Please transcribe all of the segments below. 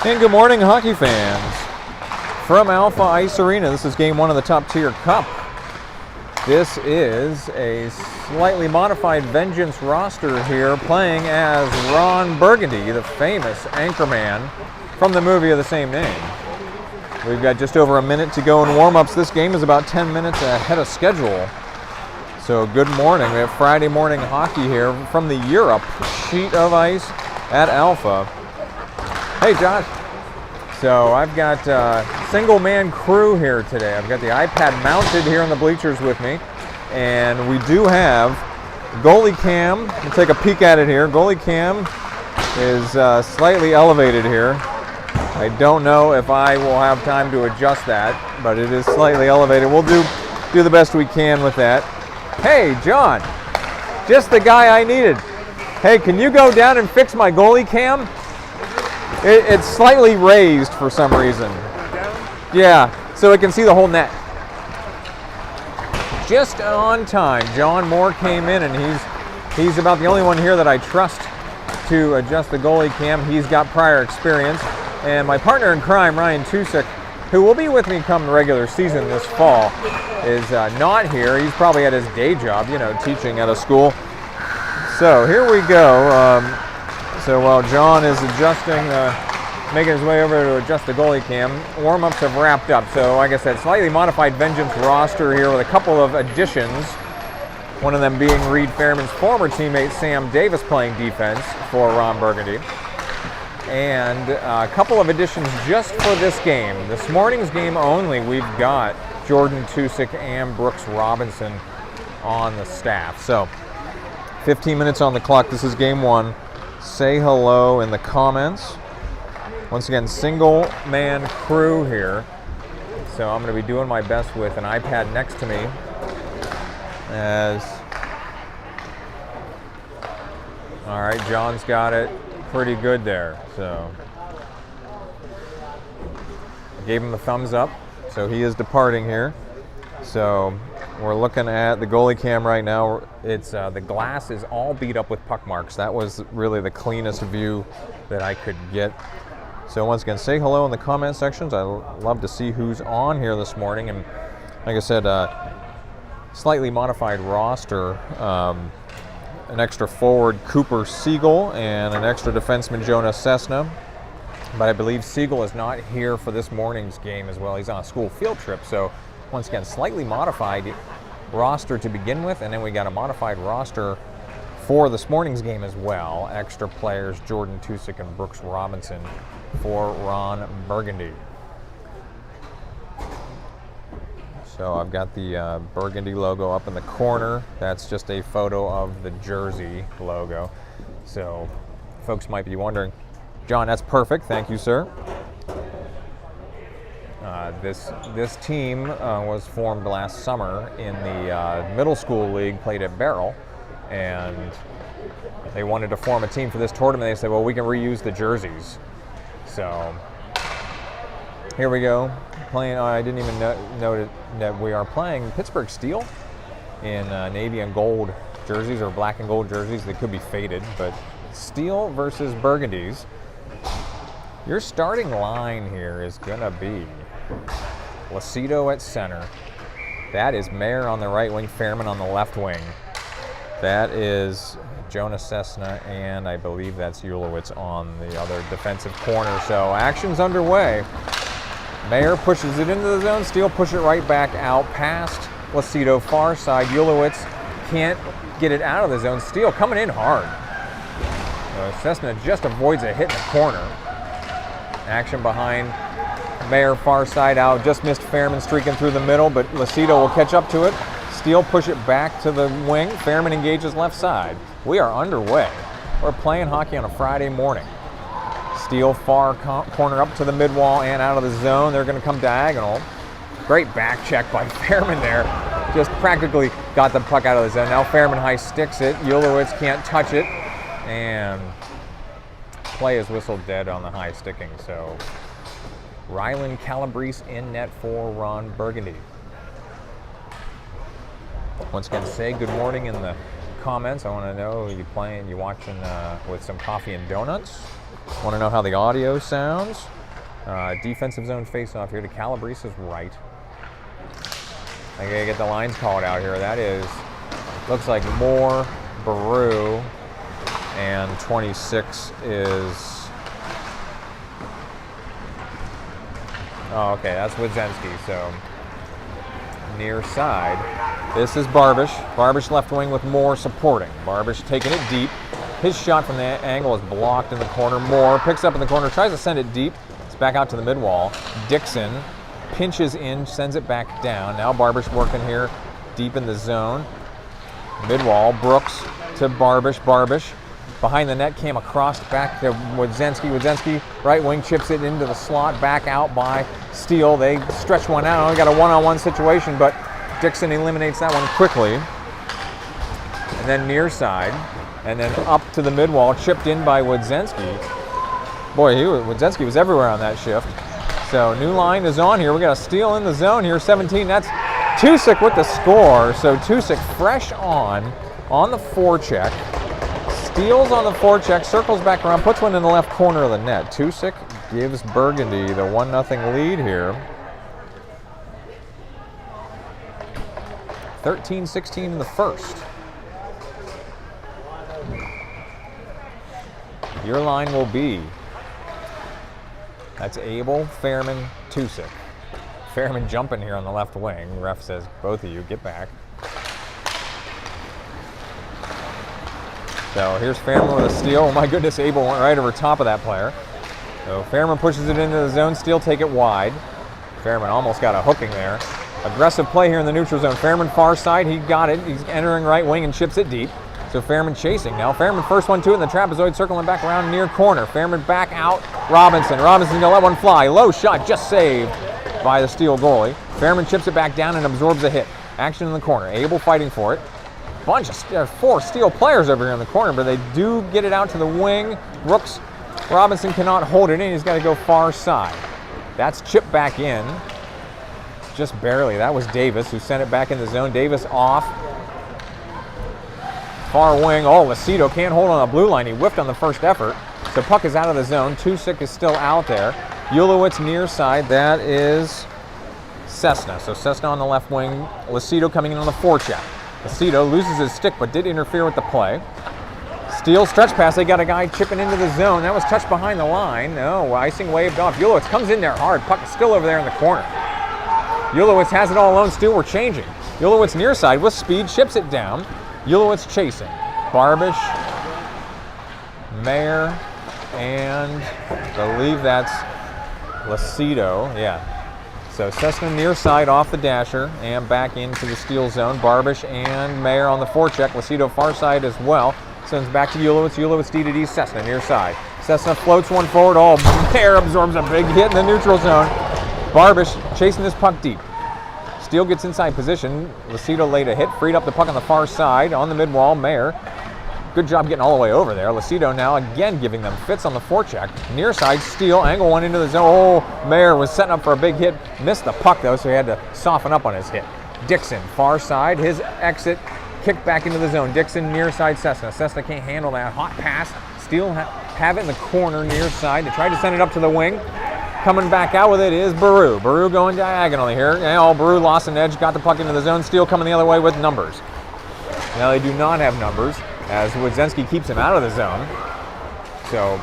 And good morning, hockey fans. From Alpha Ice Arena, this is game one of the Top Tier Cup. This is a slightly modified Vengeance roster here, playing as Ron Burgundy, the famous anchorman from the movie of the same name. We've got just over a minute to go in warm-ups. This game is about 10 minutes ahead of schedule. So good morning. We have Friday morning hockey here from the Europe sheet of ice at Alpha. Hey, Josh. So I've got a single-man crew here today. I've got the iPad mounted here in the bleachers with me, and we do have goalie cam. We'll take a peek at it here. Goalie cam is slightly elevated here. I don't know if I will have time to adjust that, but it is slightly elevated. We'll do the best we can with that. Hey, John, just the guy I needed. Hey, can you go down and fix my goalie cam? It's slightly raised for some reason. Yeah, so it can see the whole net. Just on time, John Moore came in, and he's about the only one here that I trust to adjust the goalie cam. He's got prior experience. And my partner in crime, Ryan Tusick, who will be with me come the regular season this fall, is not here. He's probably at his day job, teaching at a school. So here we go. So while John is making his way over to adjust the goalie cam, warm-ups have wrapped up. So like I said, slightly modified Vengeance roster here with a couple of additions. One of them being Reed Fairman's former teammate Sam Davis playing defense for Ron Burgundy. And a couple of additions just for this game. This morning's game only, we've got Jordan Tusick and Brooks Robinson on the staff. So 15 minutes on the clock. This is game one. Say hello in the comments. Once again, single man crew here. So I'm going to be doing my best with an iPad next to me. All right, John's got it pretty good there. So I gave him the thumbs up. So he is departing here. So we're looking at the goalie cam right now. It's the glass is all beat up with puck marks. That was really the cleanest view that I could get. So once again, say hello in the comment sections. I love to see who's on here this morning. And like I said, slightly modified roster. An extra forward, Cooper Siegel, and an extra defenseman, Jonah Cessna. But I believe Siegel is not here for this morning's game as well. He's on a school field trip. So once again, slightly modified roster to begin with, and then we got a modified roster for this morning's game as well. Extra players, Jordan Tusick and Brooks Robinson for Ron Burgundy. So I've got the Burgundy logo up in the corner. That's just a photo of the jersey logo. So folks might be wondering, John, that's perfect. Thank you, sir. This team was formed last summer in the middle school league, played at Barrel, and they wanted to form a team for this tournament. They said, well, we can reuse the jerseys. So here we go. Playing, I didn't even know that we are playing Pittsburgh Steel in navy and gold jerseys, or black and gold jerseys. They could be faded, but Steel versus Burgundies. Your starting line here is gonna be Lacido at center. That is Mayer on the right wing, Fairman on the left wing. That is Jonah Cessna, and I believe that's Ulowitz on the other defensive corner. So action's underway. Mayer pushes it into the zone. Steele push it right back out past Lacido, far side. Ulowitz can't get it out of the zone. Steele coming in hard. Cessna just avoids a hit in the corner. Action behind Mayer, far side out. Just missed Fairman streaking through the middle, but Lacido will catch up to it. Steele push it back to the wing. Fairman engages left side. We are underway. We're playing hockey on a Friday morning. Steele far corner up to the mid-wall and out of the zone. They're going to come diagonal. Great back check by Fairman there. Just practically got the puck out of the zone. Now Fairman high sticks it. Ulowitz can't touch it. And play is whistled dead on the high sticking. So Rylan Calabrese in net for Ron Burgundy. Once again, say good morning in the comments. I want to know, you watching with some coffee and donuts? Want to know how the audio sounds? Defensive zone face-off here to Calabrese's right. I gotta get the lines called out here. That is, looks like Moore, Baru, and 26 is, oh, okay, that's Wodzinski, so near side. This is Barbish. Barbish left wing with Moore supporting. Barbish taking it deep. His shot from the angle is blocked in the corner. Moore picks up in the corner, tries to send it deep. It's back out to the mid-wall. Dixon pinches in, sends it back down. Now Barbish working here deep in the zone. Mid-wall, Brooks to Barbish. Barbish behind the net, came across back to Wodzinski. Wodzinski, right wing, chips it into the slot, back out by Steele. They stretch one out. Only got a one-on-one situation, but Dixon eliminates that one quickly. And then near side, and then up to the mid-wall, chipped in by Wodzinski. Boy, Wodzinski was everywhere on that shift. So new line is on here. We got a Steele in the zone here, 17. That's Tusick with the score. So Tusick fresh on the forecheck. Steals on the forecheck, circles back around, puts one in the left corner of the net. Tusick gives Burgundy the 1-0 lead here. 13-16 in the first. Your line will be, that's Abel, Fairman, Tusick. Fairman jumping here on the left wing. Ref says, both of you, get back. So here's Fairman with a steal. Oh my goodness, Abel went right over top of that player. So Fairman pushes it into the zone. Steele take it wide. Fairman almost got a hooking there. Aggressive play here in the neutral zone. Fairman far side, he got it. He's entering right wing and chips it deep. So Fairman chasing now. Fairman first one to it in the trapezoid, circling back around near corner. Fairman back out. Robinson gonna let one fly. Low shot, just saved by the Steele goalie. Fairman chips it back down and absorbs a hit. Action in the corner. Abel fighting for it. Bunch of 4 Steele players over here in the corner, but they do get it out to the wing. Brooks, Robinson cannot hold it in. He's got to go far side. That's chipped back in. Just barely. That was Davis who sent it back in the zone. Davis off. Far wing. Oh, Lucido can't hold on the blue line. He whiffed on the first effort. So puck is out of the zone. Tusick is still out there. Ulowitz near side. That is Cessna. So Cessna on the left wing. Lucido coming in on the forecheck. Lucido loses his stick but did interfere with the play. Steele stretch pass. They got a guy chipping into the zone. That was touched behind the line. No, icing waved off. Ulowitz comes in there hard. Puck is still over there in the corner. Ulowitz has it all alone. Still, we're changing. Ulowitz near side with speed, chips it down. Ulowitz chasing. Barbish, Mayer, and I believe that's Lucido. Yeah. So Cessna near side off the dasher and back into the Steele zone. Barbish and Mayer on the forecheck. Lucido far side as well. Sends back to Ulowitz. Ulowitz D to D. Cessna near side. Cessna floats one forward. Oh, Mayer absorbs a big hit in the neutral zone. Barbish chasing this puck deep. Steele gets inside position. Lucido laid a hit, freed up the puck on the far side on the mid-wall. Mayer, good job getting all the way over there. Lucido now again giving them fits on the forecheck. Near side, Steele, angle one into the zone. Oh, Mayer was setting up for a big hit. Missed the puck though, so he had to soften up on his hit. Dixon, far side, his exit, kick back into the zone. Dixon near side, Cessna. Cessna can't handle that hot pass. Steele have it in the corner near side. They tried to send it up to the wing. Coming back out with it is Baru. Baru going diagonally here. Now Baru lost an edge, got the puck into the zone. Steele coming the other way with numbers. Now they do not have numbers as Wodzinski keeps him out of the zone. So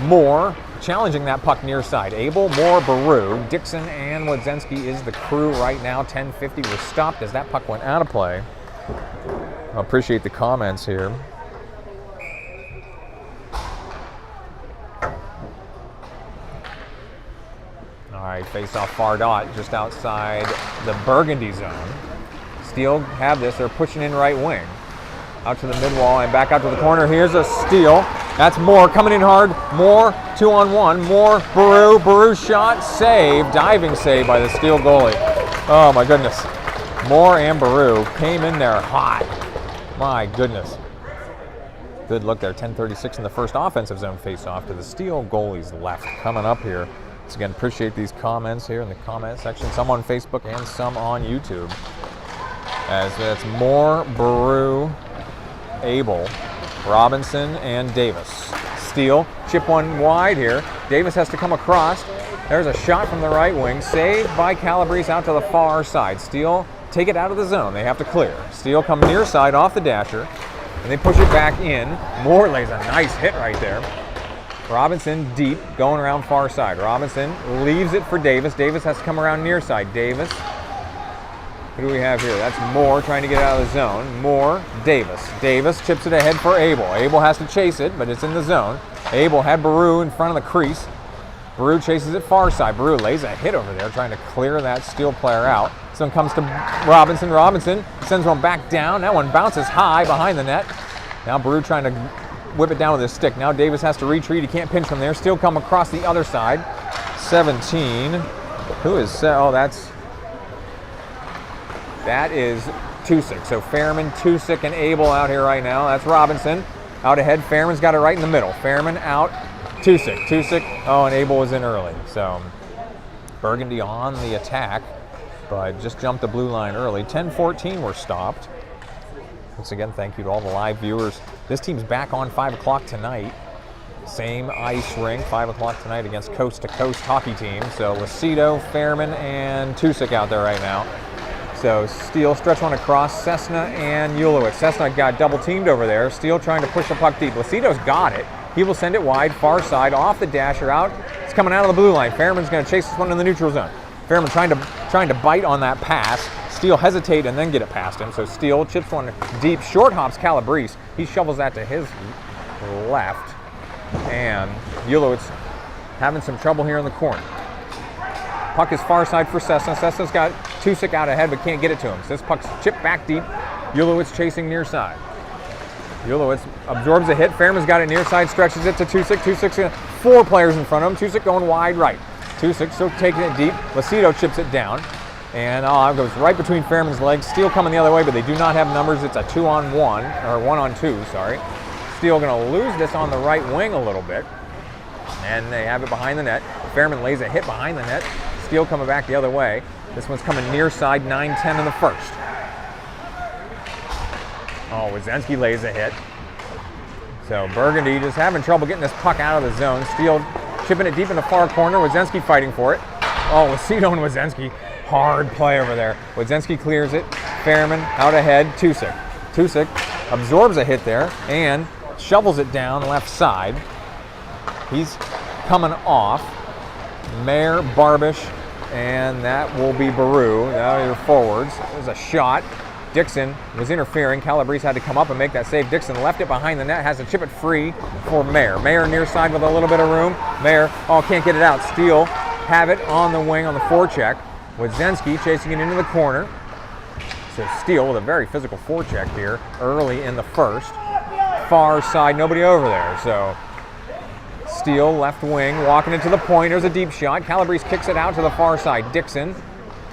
Moore challenging that puck near side. Abel, Moore, Baru, Dixon, and Wodzinski is the crew right now. 10:50 was stopped as that puck went out of play. I appreciate the comments here. All right, face off far dot, just outside the Burgundy zone. Steele have this, they're pushing in right wing. Out to the mid-wall and back out to the corner. Here's a steal. That's Moore coming in hard. Moore, 2-on-1. Moore, Baru shot, save, diving save by the Steele goalie. Oh my goodness. Moore and Baru came in there hot. My goodness. Good look there, 10:36 in the first offensive zone face-off to the Steele goalie's left. Coming up here. Once again, appreciate these comments here in the comment section, some on Facebook and some on YouTube. As that's Moore, Baru, Abel, Robinson, and Davis. Steele, chip one wide here. Davis has to come across. There's a shot from the right wing, saved by Calabrese out to the far side. Steele take it out of the zone. They have to clear. Steele come near side off the dasher, and they push it back in. Moore lays a nice hit right there. Robinson deep, going around far side. Robinson leaves it for Davis. Davis has to come around near side. Davis, who do we have here? That's Moore trying to get out of the zone. Moore, Davis. Davis chips it ahead for Abel. Abel has to chase it, but it's in the zone. Abel had Baru in front of the crease. Baru chases it far side. Baru lays a hit over there, trying to clear that Steele player out. This one comes to Robinson. Robinson sends one back down. That one bounces high behind the net. Now Baru trying to whip it down with his stick. Now Davis has to retreat. He can't pinch from there. Steele come across the other side. 17. Who is, that is Tusick. So Fairman, Tusick, and Abel out here right now. That's Robinson. Out ahead. Fairman's got it right in the middle. Fairman out. Tusick. And Abel was in early. So Burgundy on the attack, but just jumped the blue line early. 10-14 were stopped. Once again, thank you to all the live viewers. This team's back on 5 o'clock tonight. Same ice rink, 5 o'clock tonight against Coast to Coast hockey team. So Lucido, Fairman, and Tusick out there right now. So Steele stretch one across, Cessna and Ulowitz. Cessna got double teamed over there. Steele trying to push the puck deep. Lucido's got it. He will send it wide, far side, off the dasher out. It's coming out of the blue line. Fairman's going to chase this one in the neutral zone. Fairman trying to bite on that pass. Steele hesitate and then get it past him. So Steele chips one deep, short hops Calabrese. He shovels that to his left. And Ulowitz having some trouble here in the corner. Puck is far side for Cessna. Cessna's got Tusick out ahead but can't get it to him. So this puck's chipped back deep. Ulowitz chasing near side. Ulowitz absorbs a hit. Fairman's got it near side, stretches it to Tusick. Tusick's got 4 players in front of him. Tusick going wide right. Tusick still taking it deep. Lucido chips it down. And it goes right between Fairman's legs. Steele coming the other way, but they do not have numbers. It's a 2-on-1, or 1-on-2, sorry. Steele going to lose this on the right wing a little bit. And they have it behind the net. Fairman lays a hit behind the net. Steele coming back the other way. This one's coming near side, 9-10 in the first. Wozensky lays a hit. So Burgundy just having trouble getting this puck out of the zone. Steele chipping it deep in the far corner. Wozensky fighting for it. Lucido and Wozensky. Hard play over there. Wozensky clears it. Fairman out ahead. Tusick absorbs a hit there and shovels it down left side. He's coming off. Mayer, Barbish, and that will be Baru. Now your forwards. There's a shot. Dixon was interfering. Calabrese had to come up and make that save. Dixon left it behind the net, has to chip it free for Mayer. Mayer near side with a little bit of room. Mayer, can't get it out. Steele have it on the wing on the forecheck. Wozensky chasing it into the corner. So Steele with a very physical forecheck here early in the first. Far side, nobody over there. So Steele left wing, walking it to the point. There's a deep shot. Calabrese kicks it out to the far side. Dixon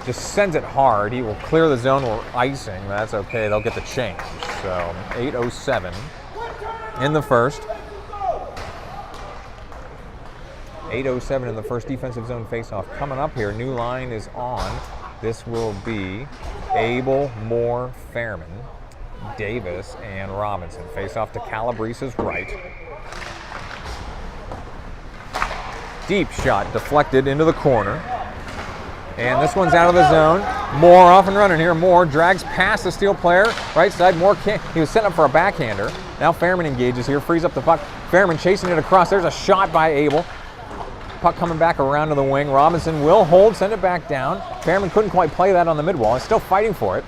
just sends it hard. He will clear the zone. We're icing. That's okay. They'll get the change. So 8:07 in the first. 8:07 in the first defensive zone faceoff. Coming up here, new line is on. This will be Abel, Moore, Fairman, Davis, and Robinson. Faceoff to Calabrese's right. Deep shot deflected into the corner. And this one's out of the zone. Moore off and running here. Moore drags past the Steele player. Right side, Moore can't. He was setting up for a backhander. Now Fairman engages here, frees up the puck. Fairman chasing it across. There's a shot by Abel. Puck coming back around to the wing. Robinson will hold, send it back down. Fairman couldn't quite play that on the mid wall. He's still fighting for it.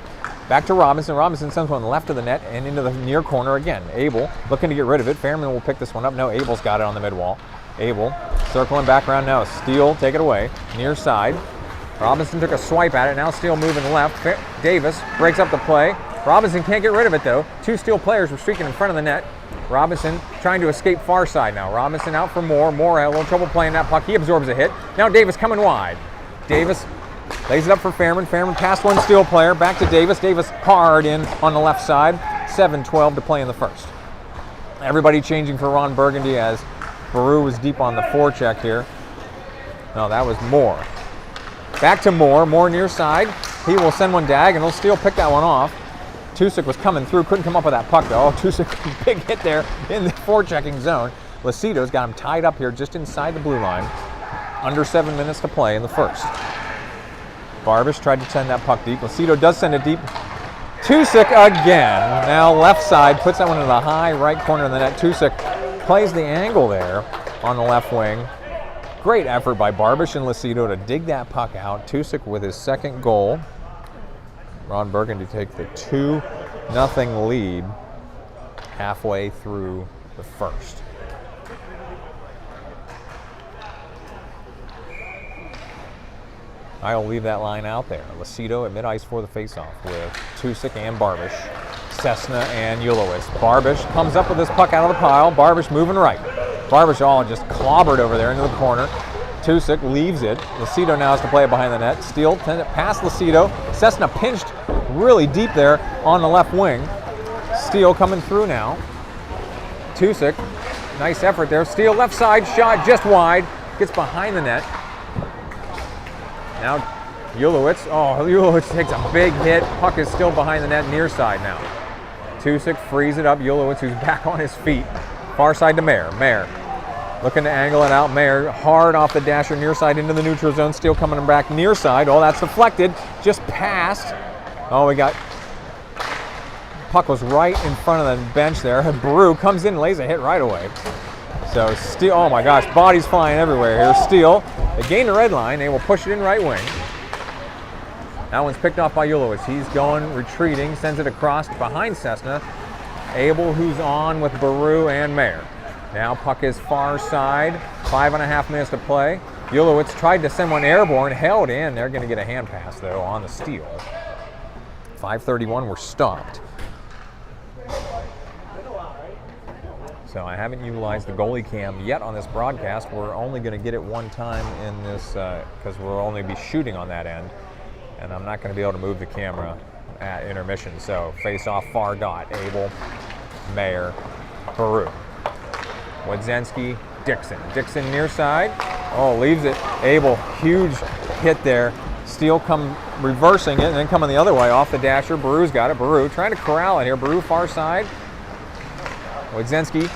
Back to Robinson. Robinson sends one left of the net and into the near corner again. Abel looking to get rid of it. Fairman will pick this one up. No, Abel's got it on the mid wall. Abel circling back around now. Steele, take it away. Near side. Robinson took a swipe at it. Now Steele moving left. Davis breaks up the play. Robinson can't get rid of it though. 2 Steele players were streaking in front of the net. Robinson trying to escape far side now. Robinson out for Moore. Moore had a little trouble playing that puck. He absorbs a hit. Now Davis coming wide. Davis lays it up for Fairman. Fairman past 1 Steele player. Back to Davis. Davis hard in on the left side. 7:12 to play in the first. Everybody changing for Ron Burgundy as Baru was deep on the forecheck here. No, that was Moore. Back to Moore. Moore near side. He will send one diagonal. Steele pick that one off. Tusick was coming through. Couldn't come up with that puck though. Tusick, big hit there in the forechecking zone. Lucido's got him tied up here just inside the blue line. Under 7 minutes to play in the first. Barbish tried to send that puck deep. Lucido does send it deep. Tusick again. Now left side, puts that one in the high right corner of the net. Tusick plays the angle there on the left wing. Great effort by Barbish and Lucido to dig that puck out. Tusick with his second goal. Ron Burgundy take the 2-0 lead halfway through the first. I'll leave that line out there. Lucido at mid-ice for the faceoff with Tusick and Barbish, Cessna and Ulowitz. Barbish comes up with this puck out of the pile. Barbish moving right. Barbish all just clobbered over there into the corner. Tusick leaves it. Lucido now has to play it behind the net. Steele sent it past Lucido. Cessna pinched really deep there on the left wing. Steele coming through now. Tusick, nice effort there. Steele left side, shot just wide. Gets behind the net. Now Ulowitz, Ulowitz takes a big hit. Puck is still behind the net, near side now. Tusick frees it up. Ulowitz, who's back on his feet. Far side to Mayer. Mayer looking to angle it out. Mayer hard off the dasher, near side into the neutral zone. Steele coming back near side. Oh, that's deflected. Just passed. Oh, we got... Puck was right in front of the bench there. Baru comes in and lays a hit right away. So Steele, oh my gosh, bodies flying everywhere here. Steele, they gain the red line. They will push it in right wing. That one's picked off by Ulowitz. He's going, retreating, sends it across behind Cessna. Abel, who's on with Baru and Mayer. Now puck is far side. 5.5 minutes to play. Ulowitz tried to send one airborne, held in. They're going to get a hand pass, though, on the steal. 5:31, we're stopped. So I haven't utilized the goalie cam yet on this broadcast. We're only going to get it one time in this because we'll only be shooting on that end. And I'm not going to be able to move the camera at intermission. So face off far dot. Abel, Mayer, Baru. Wadzenski, Dixon. Dixon near side. Oh, leaves it. Abel, huge hit there. Steele come reversing it and then coming the other way off the dasher. Baru's got it. Baru trying to corral it here. Baru far side. Wadzenski,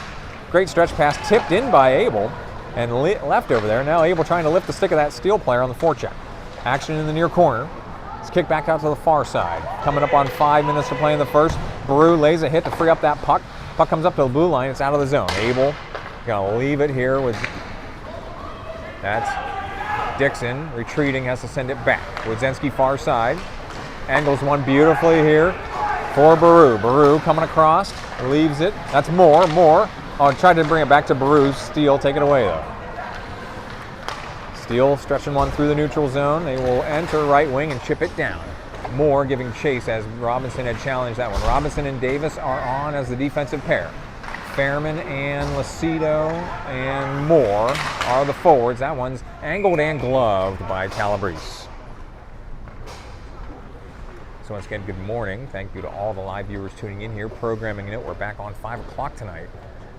great stretch pass, tipped in by Abel and left over there. Now Abel trying to lift the stick of that Steele player on the forecheck. Action in the near corner. It's kicked back out to the far side. Coming up on 5 minutes to play in the first. Baru lays a hit to free up that puck. Puck comes up to the blue line. It's out of the zone. Abel gonna leave it here with, that's Dixon retreating, has to send it back. Wadzenski far side. Angles one beautifully here for Baru. Baru coming across, leaves it. That's Moore. Oh, tried to bring it back to Baru. Steele, take it away though. Steele stretching one through the neutral zone. They will enter right wing and chip it down. Moore giving chase as Robinson had challenged that one. Robinson and Davis are on as the defensive pair. Fairman and Lucido and Moore are the forwards. That one's angled and gloved by Calabrese. So once again, good morning. Thank you to all the live viewers tuning in here, programming it. We're back on 5 o'clock tonight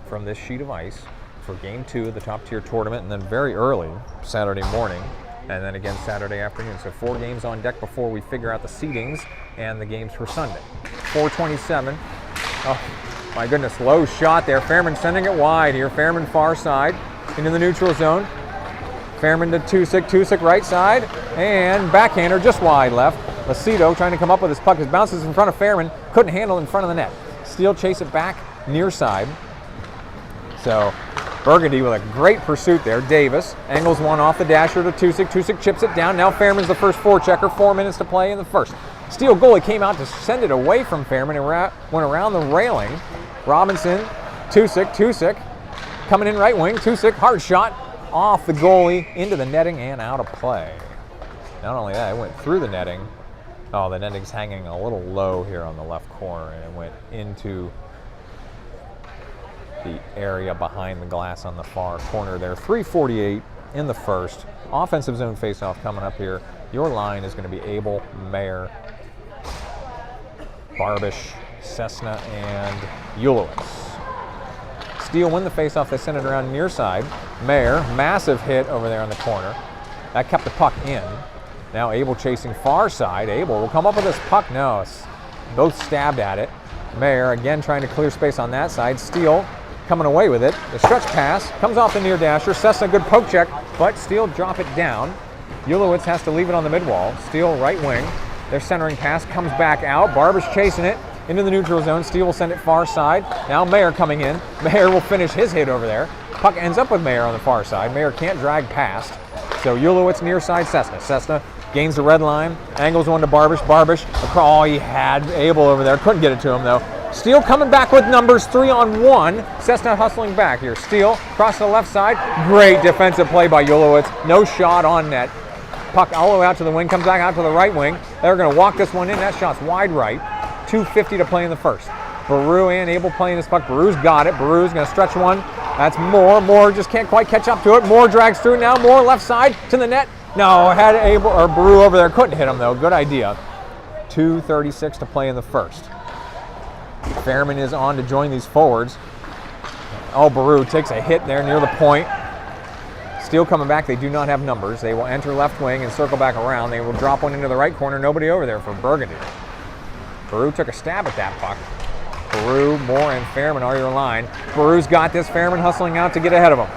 from this sheet of ice for Game 2 of the top tier tournament, and then very early Saturday morning, and then again Saturday afternoon. So 4 games on deck before we figure out the seedings and the games for Sunday. 4:27. Oh my goodness, low shot there. Fairman sending it wide here. Fairman far side into the neutral zone. Fairman to Tusick right side, and backhander just wide left. Lucido trying to come up with his puck. His bounces in front of Fairman, couldn't handle it in front of the net. Steele chase it back near side. So Burgundy with a great pursuit there. Davis angles one off the dasher to Tusick. Tusick chips it down. Now Fairman's the first forechecker. 4 minutes to play in the first. Steele goalie came out to send it away from Fairman and went around the railing. Robinson, Tusick coming in right wing. Tusick, hard shot off the goalie into the netting and out of play. Not only that, it went through the netting. Oh, the netting's hanging a little low here on the left corner, and it went into the area behind the glass on the far corner there. 3:48 in the first. Offensive zone faceoff coming up here. Your line is going to be Abel, Mayer, Barbish, Cessna, and Ulowitz. Steele win the faceoff. They send it around near side. Mayer, massive hit over there on the corner. That kept the puck in. Now Abel chasing far side. Abel will come up with this puck. No, both stabbed at it. Mayer again trying to clear space on that side. Steele coming away with it. The stretch pass comes off the near dasher. Cessna, good poke check. but Steele drop it down. Ulowitz has to leave it on the mid-wall. Steele right wing. Their centering pass comes back out. Barbish chasing it into the neutral zone. Steele will send it far side. Now Mayer coming in. Mayer will finish his hit over there. Puck ends up with Mayer on the far side. Mayer can't drag past. So Ulowitz near side Cessna. Cessna gains the red line. Angles one to Barbish. Barbish across. Oh, he had Abel over there. Couldn't get it to him though. Steele coming back with numbers 3-on-1. Cessna hustling back here. Steele across the left side. Great defensive play by Ulowitz. No shot on net. Puck all the way out to the wing. Comes back out to the right wing. They're going to walk this one in. That shot's wide right. 2:50 to play in the first. Baru and Abel playing this puck. Baru's got it. Baru's going to stretch one. That's Moore. Moore just can't quite catch up to it. Moore drags through now. Moore left side to the net. No, had Abel or Baru over there. Couldn't hit him though. Good idea. 2:36 to play in the first. Fairman is on to join these forwards. Oh, Baru takes a hit there near the point. Steele coming back. They do not have numbers. They will enter left wing and circle back around. They will drop one into the right corner. Nobody over there for Burgundy. Baru took a stab at that puck. Baru, Moore, and Fairman are your line. Baru's got this. Fairman hustling out to get ahead of him.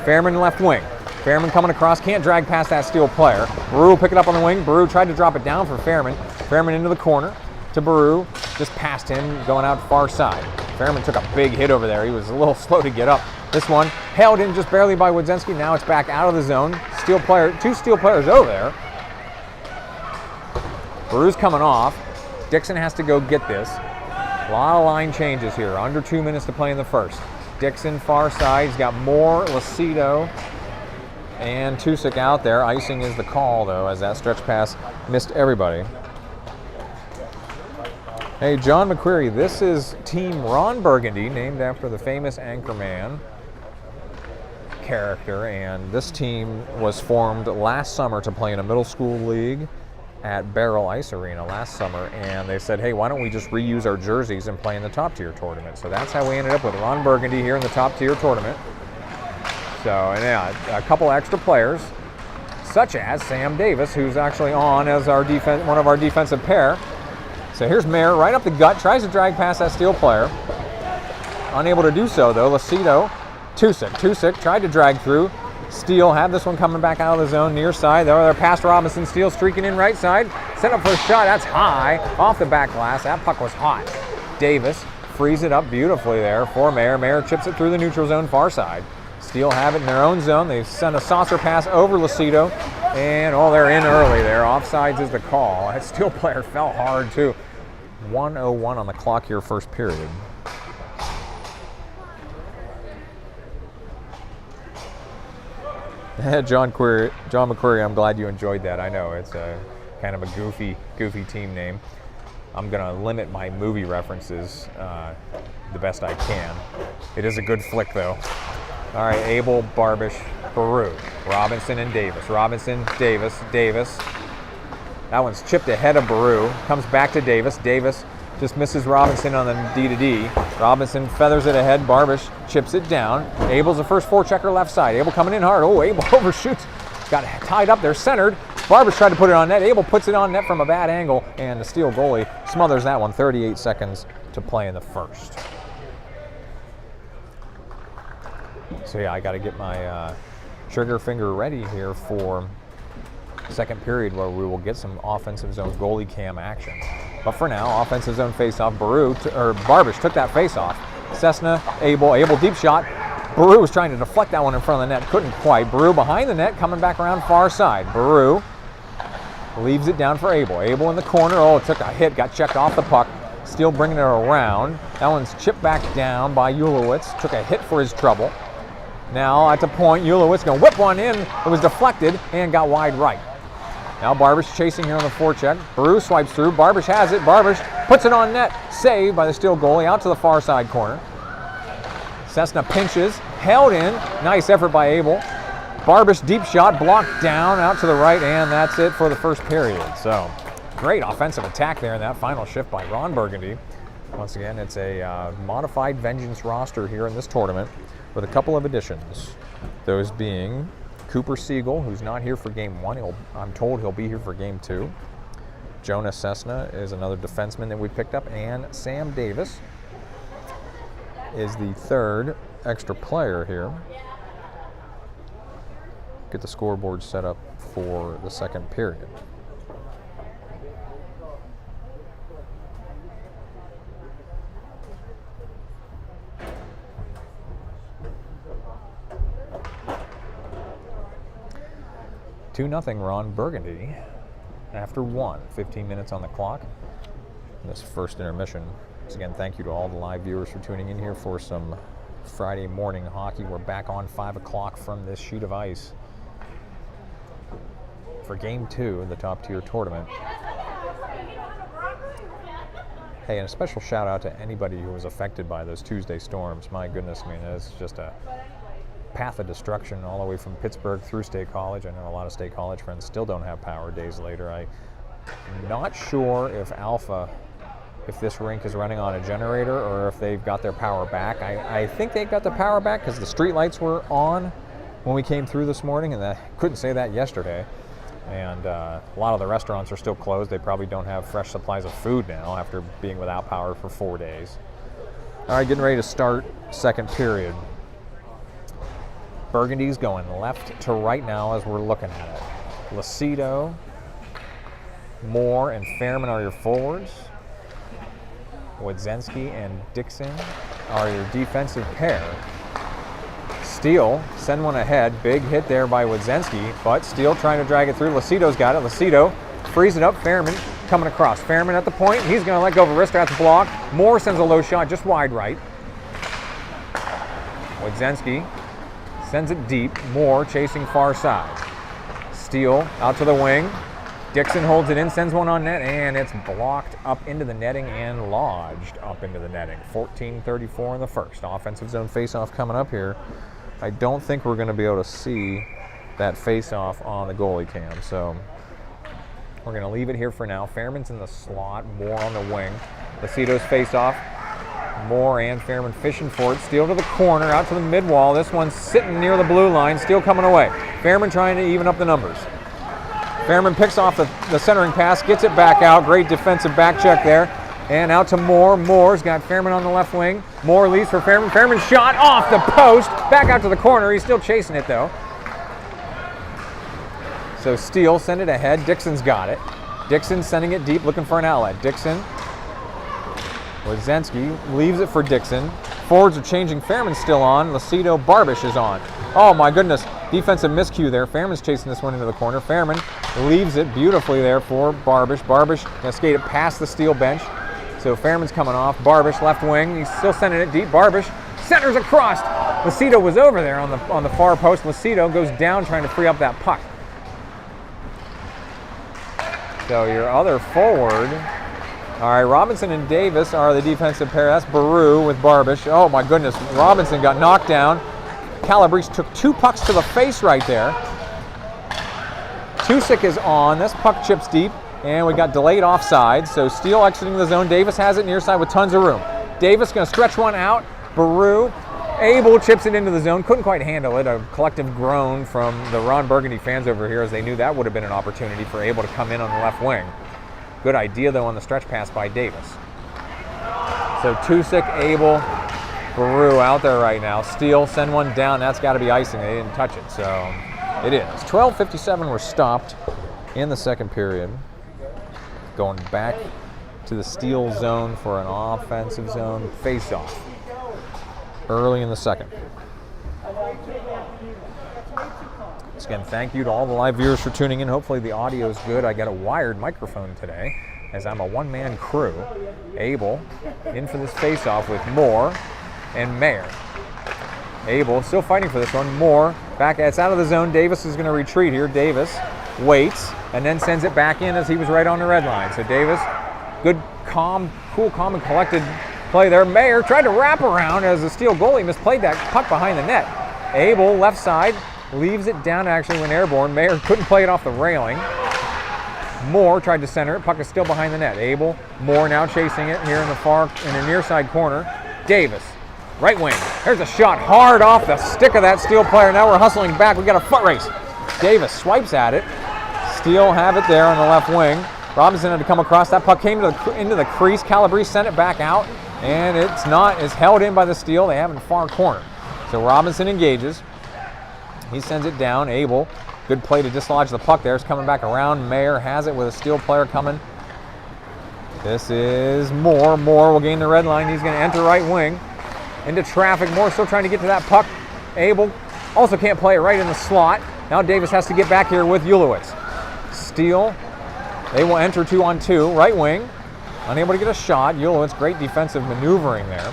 Fairman left wing. Fairman coming across. Can't drag past that Steele player. Baru will pick it up on the wing. Baru tried to drop it down for Fairman. Fairman into the corner to Baru. Just past him, going out far side. Fairman took a big hit over there. He was a little slow to get up. This one held in just barely by Wodzinski. Now it's back out of the zone. Steele player, two Steele players over there. Baru's coming off. Dixon has to go get this. A lot of line changes here. Under 2 minutes to play in the first. Dixon far side. He's got Moore, Lucido, and Tusick out there. Icing is the call though, as that stretch pass missed everybody. Hey, John McQuarrie, this is Team Ron Burgundy, named after the famous Anchorman character, and this team was formed last summer to play in a middle school league at Barrel Ice Arena last summer, and they said, hey, why don't we just reuse our jerseys and play in the top tier tournament? So that's how we ended up with Ron Burgundy here in the top tier tournament. So, and yeah, a couple extra players, such as Sam Davis, who's actually on as our one of our defensive pair. So here's Mayer right up the gut, tries to drag past that Steele player. Unable to do so though. Lucido, Tusick tried to drag through. Steele had this one coming back out of the zone near side. They're past Robinson. Steele streaking in right side. Set up for a shot. That's high off the back glass. That puck was hot. Davis frees it up beautifully there for Mayer. Mayer chips it through the neutral zone far side. Steele have it in their own zone. They send a saucer pass over Lucido. And, oh, they're in early there. Offsides is the call. That Steele player fell hard, too. 1:01 on the clock here, first period. John McQuarrie, I'm glad you enjoyed that. I know it's a kind of a goofy team name. I'm going to limit my movie references the best I can. It is a good flick, though. All right, Abel, Barbish, Baru, Robinson, and Davis. Robinson, Davis. That one's chipped ahead of Baru. Comes back to Davis. Davis just misses Robinson on the D-to-D. Robinson feathers it ahead. Barbish chips it down. Abel's the first forechecker left side. Abel coming in hard. Oh, Abel overshoots. Got tied up there, centered. Barbish tried to put it on net. Abel puts it on net from a bad angle, and the Steele goalie smothers that one. 38 seconds to play in the first. So yeah, I got to get my trigger finger ready here for second period, where we will get some offensive zone goalie cam action. But for now, offensive zone face-off. Barbish took that face-off. Cessna, Abel deep shot. Baru was trying to deflect that one in front of the net, couldn't quite. Baru behind the net, coming back around far side. Baru leaves it down for Abel. Abel in the corner. Oh, it took a hit, got checked off the puck. Steele bringing it around. That one's chipped back down by Ulowitz. Took a hit for his trouble. Now at the point, Ulowitz gonna whip one in. It was deflected and got wide right. Now Barbish chasing here on the forecheck. Baru swipes through. Barbish has it. Barbish puts it on net. Saved by the Steele goalie out to the far side corner. Cessna pinches, held in. Nice effort by Abel. Barbish deep shot, blocked down out to the right, and that's it for the first period. So great offensive attack there in that final shift by Ron Burgundy. Once again, it's a modified Vengeance roster here in this tournament with a couple of additions. Those being Cooper Siegel, who's not here for game one. I'm told he'll be here for game two. Jonah Cessna is another defenseman that we picked up, and Sam Davis is the third extra player here. get the scoreboard set up for the second period. Two 0 Ron Burgundy after 15 minutes on the clock. This first intermission. Once again, thank you to all the live viewers for tuning in here for some Friday morning hockey. We're back on 5 o'clock from this sheet of ice for Game 2 in the top tier tournament. Hey, and a special shout out to anybody who was affected by those Tuesday storms. My goodness, I mean, it's just a path of destruction all the way from Pittsburgh through State College. I know a lot of State College friends still don't have power days later. I'm not sure if if this rink is running on a generator or if they've got their power back. I think they've got the power back because the street lights were on when we came through this morning, and I couldn't say that yesterday. And a lot of the restaurants are still closed. They probably don't have fresh supplies of food now after being without power for 4 days. All right, getting ready to start second period. Burgundy's going left to right now as we're looking at it. Lucido, Moore, and Fairman are your forwards. Wadzenski and Dixon are your defensive pair. Steele, send one ahead. Big hit there by Wadzenski, but Steele trying to drag it through. Lucido's got it. Lucido frees it up. Fairman coming across. Fairman at the point. He's going to let go of a wrist. That's a block. Moore sends a low shot just wide right. Wadzenski sends it deep. Moore chasing far side. Steele out to the wing. Dixon holds it in, sends one on net, and it's blocked up into the netting and lodged up into the netting. 14:34 in the first. Offensive zone faceoff coming up here. I don't think we're going to be able to see that faceoff on the goalie cam, so we're going to leave it here for now. Fairman's in the slot, Moore on the wing. Lucido's faceoff. Moore and Fairman fishing for it. Steele to the corner, out to the mid wall. This one's sitting near the blue line. Steele coming away. Fairman trying to even up the numbers. Fairman picks off the centering pass, gets it back out. Great defensive back check there. And out to Moore. Moore's got Fairman on the left wing. Moore leads for Fairman. Fairman shot off the post. Back out to the corner. He's still chasing it though. So Steele send it ahead. Dixon's got it. Dixon sending it deep, looking for an outlet. Dixon. Wadzenski leaves it for Dixon. Forwards are changing. Fairman's still on. Lucido, Barbish is on. Oh my goodness. Defensive miscue there. Fairman's chasing this one into the corner. Fairman leaves it beautifully there for Barbish. Barbish gonna skate it past the Steele bench. So Fairman's coming off. Barbish left wing. He's still sending it deep. Barbish centers across. Lucido was over there on the far post. Lucido goes down trying to free up that puck. So your other forward. All right, Robinson and Davis are the defensive pair. That's Baru with Barbish. Oh my goodness, Robinson got knocked down. Calabrese took 2 pucks to the face right there. Tusick is on. This puck chips deep, and we got delayed offside. So Steele exiting the zone. Davis has it near side with tons of room. Davis going to stretch one out. Baru, Abel chips it into the zone. Couldn't quite handle it. A collective groan from the Ron Burgundy fans over here as they knew that would have been an opportunity for Abel to come in on the left wing. Good idea, though, on the stretch pass by Davis. So Tusick, Abel, Baru out there right now. Steele, send one down. That's got to be icing. They didn't touch it, so it is. 12:57 were stopped in the second period. Going back to the Steele zone for an offensive zone face-off early in the second. Once again, thank you to all the live viewers for tuning in. Hopefully the audio is good. I got a wired microphone today as I'm a one-man crew. Abel in for this face-off with Moore and Mayer. Abel still fighting for this one. Moore back. It's out of the zone. Davis is going to retreat here. Davis waits and then sends it back in as he was right on the red line. So Davis, good, calm, cool, calm, and collected play there. Mayer tried to wrap around as the Steele goalie misplayed that puck behind the net. Abel left side. Leaves it down actually when airborne. Mayer couldn't play it off the railing. Moore tried to center it. Puck is still behind the net. Abel, Moore now chasing it here in the near side corner. Davis, right wing. There's a shot hard off the stick of that Steele player. Now we're hustling back. We got a foot race. Davis swipes at it. Steele have it there on the left wing. Robinson had to come across. That puck came into the crease. Calabrese sent it back out, and it's held in by the Steele. They have it in the far corner. So Robinson engages. He sends it down. Abel, good play to dislodge the puck there. It's coming back around. Mayer has it with a Steel player coming. This is Moore. Moore will gain the red line. He's going to enter right wing into traffic. Moore still trying to get to that puck. Abel also can't play it right in the slot. Now Davis has to get back here with Ulowitz. Steel, they will enter 2-on-2. Right wing, unable to get a shot. Ulowitz, great defensive maneuvering there.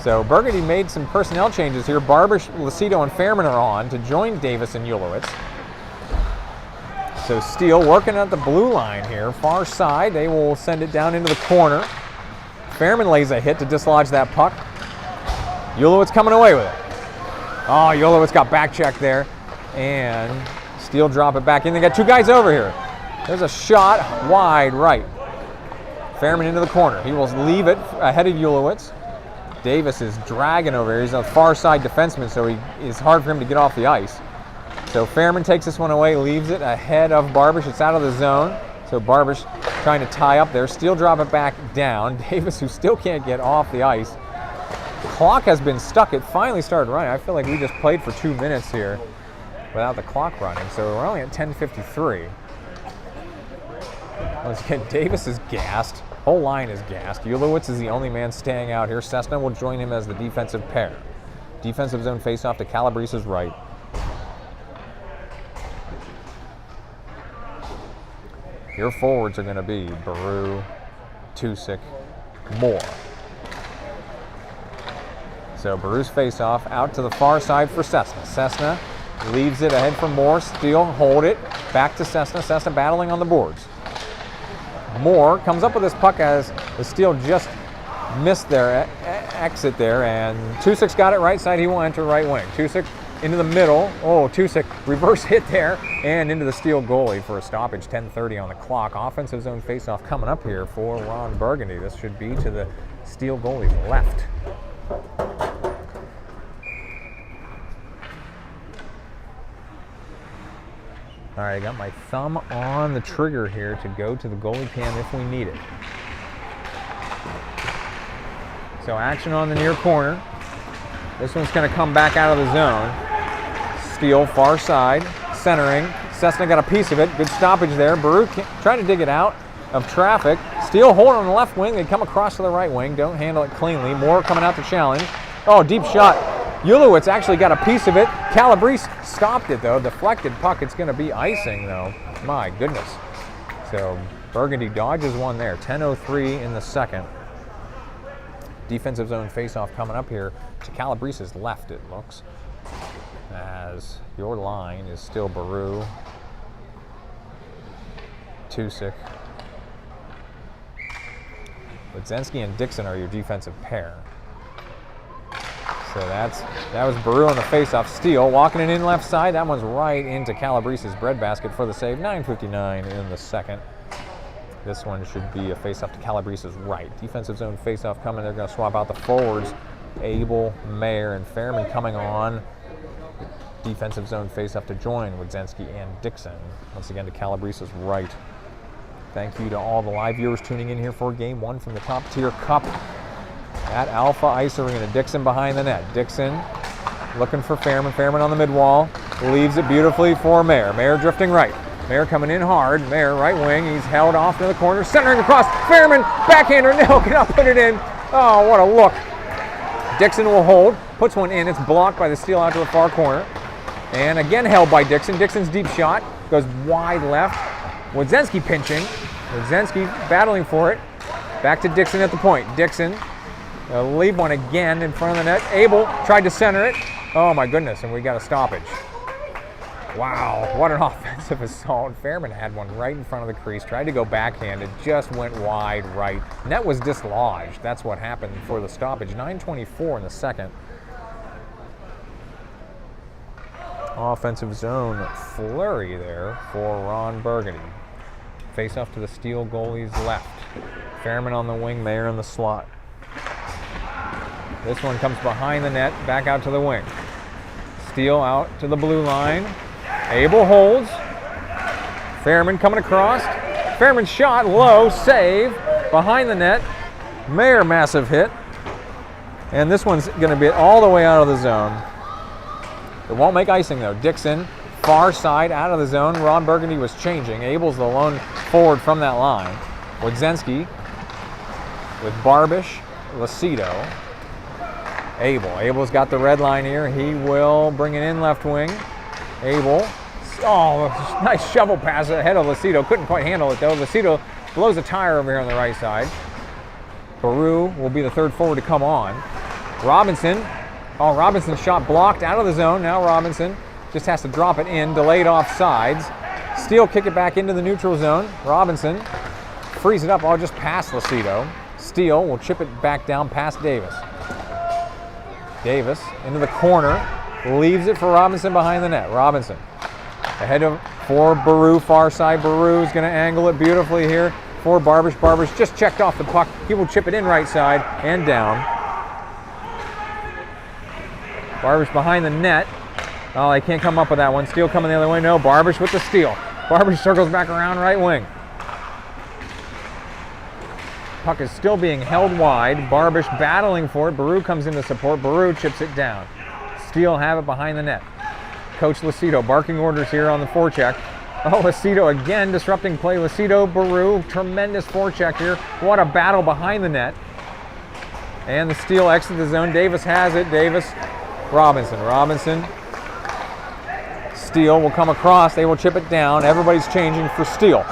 So Burgundy made some personnel changes here. Barbish, Lucido, and Fairman are on to join Davis and Ulowitz. So Steel working at the blue line here, far side. They will send it down into the corner. Fairman lays a hit to dislodge that puck. Ulowitz coming away with it. Oh, Ulowitz got back checked there. And Steel drop it back in. They got two guys over here. There's a shot wide right. Fairman into the corner. He will leave it ahead of Ulowitz. Davis is dragging over here. He's a far side defenseman, so it's hard for him to get off the ice. So Fairman takes this one away, leaves it ahead of Barbish. It's out of the zone. So Barbish trying to tie up there. Steel drop it back down. Davis, who still can't get off the ice. Clock has been stuck. It finally started running. I feel like we just played for 2 minutes here without the clock running. So we're only at 10:53. Once again, Davis is gassed. Whole line is gassed. Ulowitz is the only man staying out here. Cessna will join him as the defensive pair. Defensive zone faceoff to Calabrese's right. Your forwards are going to be Baru, Tusick, Moore. So Baru's faceoff out to the far side for Cessna. Cessna leaves it ahead for Moore. Steel, hold it. Back to Cessna. Cessna battling on the boards. Moore comes up with this puck as the Steel just missed their exit there, and Tusick's got it right side. He will enter right wing. Tusick into the middle. Oh, Tusick reverse hit there and into the Steel goalie for a stoppage. 10:30 on the clock. Offensive zone faceoff coming up here for Ron Burgundy. This should be to the Steel goalie's left. All right, I got my thumb on the trigger here to go to the goalie cam if we need it. So action on the near corner. This one's going to come back out of the zone. Steel far side, centering. Cessna got a piece of it. Good stoppage there. Baruch trying to dig it out of traffic. Steel holding on the left wing. They come across to the right wing. Don't handle it cleanly. Moore coming out to challenge. Oh, deep shot. Ulowitz actually got a piece of it. Calabrese stopped it, though. Deflected puck. It's going to be icing, though. My goodness. So Burgundy dodges one there. 10:03 in the second. Defensive zone faceoff coming up here to Calabrese's left, it looks. As your line is still Baru, Tusick. Wadzensky and Dixon are your defensive pair. So that was Baru on the faceoff. Steel walking it in left side. That one's right into Calabrese's breadbasket for the save. 9:59 in the second. This one should be a faceoff to Calabrese's right. Defensive zone faceoff coming. They're going to swap out the forwards. Abel, Mayer, and Fairman coming on. Defensive zone faceoff to join Wadzensky and Dixon. Once again to Calabrese's right. Thank you to all the live viewers tuning in here for Game 1 from the Top Tier Cup at Alpha Ice Arena. Dixon behind the net. Dixon looking for Fairman. Fairman on the mid wall. Leaves it beautifully for Mayer. Mayer drifting right. Mayer coming in hard. Mayer right wing. He's held off to the corner. Centering across. Fairman. Backhander. No, cannot put it in. Oh, what a look. Dixon will hold. Puts one in. It's blocked by the Steel out to the far corner. And again held by Dixon. Dixon's deep shot. Goes wide left. Wadzensky pinching. Wadzensky battling for it. Back to Dixon at the point. Dixon leave one again in front of the net. Abel tried to center it. Oh my goodness, and we got a stoppage. Wow, what an offensive assault. Fairman had one right in front of the crease. Tried to go backhand. It just went wide right. Net was dislodged. That's what happened for the stoppage. 9:24 in the second. Offensive zone flurry there for Ron Burgundy. Face off to the Steel goalie's left. Fairman on the wing, Mayer in the slot. This one comes behind the net, back out to the wing. Steel out to the blue line. Abel holds. Fairman coming across. Fairman's shot, low, save. Behind the net. Mayer massive hit. And this one's going to be all the way out of the zone. It won't make icing though. Dixon, far side, out of the zone. Ron Burgundy was changing. Abel's the lone forward from that line. Wodzenski with Barbish, Lucido. Abel's got the red line here. He will bring it in left wing. Abel. Oh, nice shovel pass ahead of Lucido. Couldn't quite handle it though. Lucido blows a tire over here on the right side. Baru will be the third forward to come on. Robinson. Oh, Robinson's shot blocked out of the zone. Now Robinson just has to drop it in. Delayed offsides. Steele kick it back into the neutral zone. Robinson frees it up. Oh, just past Lucido. Steele will chip it back down past Davis. Davis into the corner. Leaves it for Robinson behind the net. Robinson ahead of for Baru, far side. Baru is going to angle it beautifully here for Barbish. Barbish just checked off the puck. He will chip it in right side and down. Barbish behind the net. Oh, they can't come up with that one. Steele coming the other way. No, Barbish with the steal. Barbish circles back around right wing. Puck is still being held wide. Barbish battling for it. Baru comes in to support. Baru chips it down. Steele have it behind the net. Coach Lucido barking orders here on the forecheck. Oh, Lucido again disrupting play. Lucido, Baru, tremendous forecheck here. What a battle behind the net. And the Steele exits the zone. Davis has it. Davis, Robinson. Steele will come across. They will chip it down. Everybody's changing for Steele.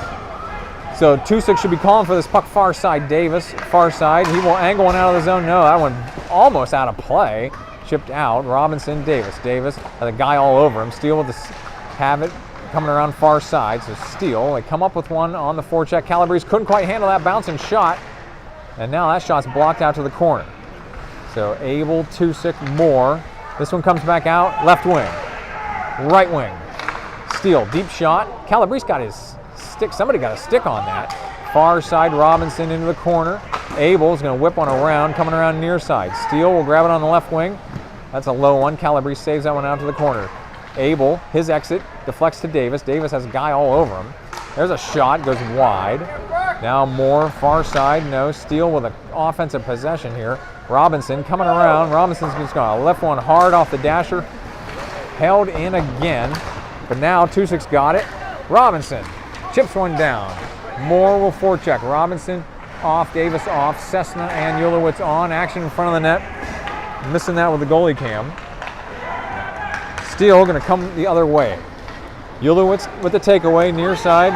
So 2-6 should be calling for this puck far side. Davis, far side. He will angle one out of the zone. No, that one almost out of play. Chipped out. Robinson, Davis. Davis had a guy all over him. Steele with the have it coming around far side. So Steele, they come up with one on the forecheck. Calabrese couldn't quite handle that bouncing shot. And now that shot's blocked out to the corner. So Abel, 2-6 more. This one comes back out. Left wing. Right wing. Steele, deep shot. Calabrese got his stick. Somebody got a stick on that. Far side, Robinson into the corner. Abel's going to whip one around, coming around near side. Steele will grab it on the left wing. That's a low one. Calabrese saves that one out to the corner. Abel, his exit, deflects to Davis. Davis has a guy all over him. There's a shot, goes wide. Now Moore, far side, no. Steele with an offensive possession here. Robinson coming around. Robinson's just going to left one hard off the dasher. Held in again, but now 2-6 got it. Robinson chips one down. Moore will forecheck. Robinson off, Davis off, Cessna and Ulowitz on. Action in front of the net. Missing that with the goalie cam. Steele going to come the other way. Ulowitz with the takeaway, near side.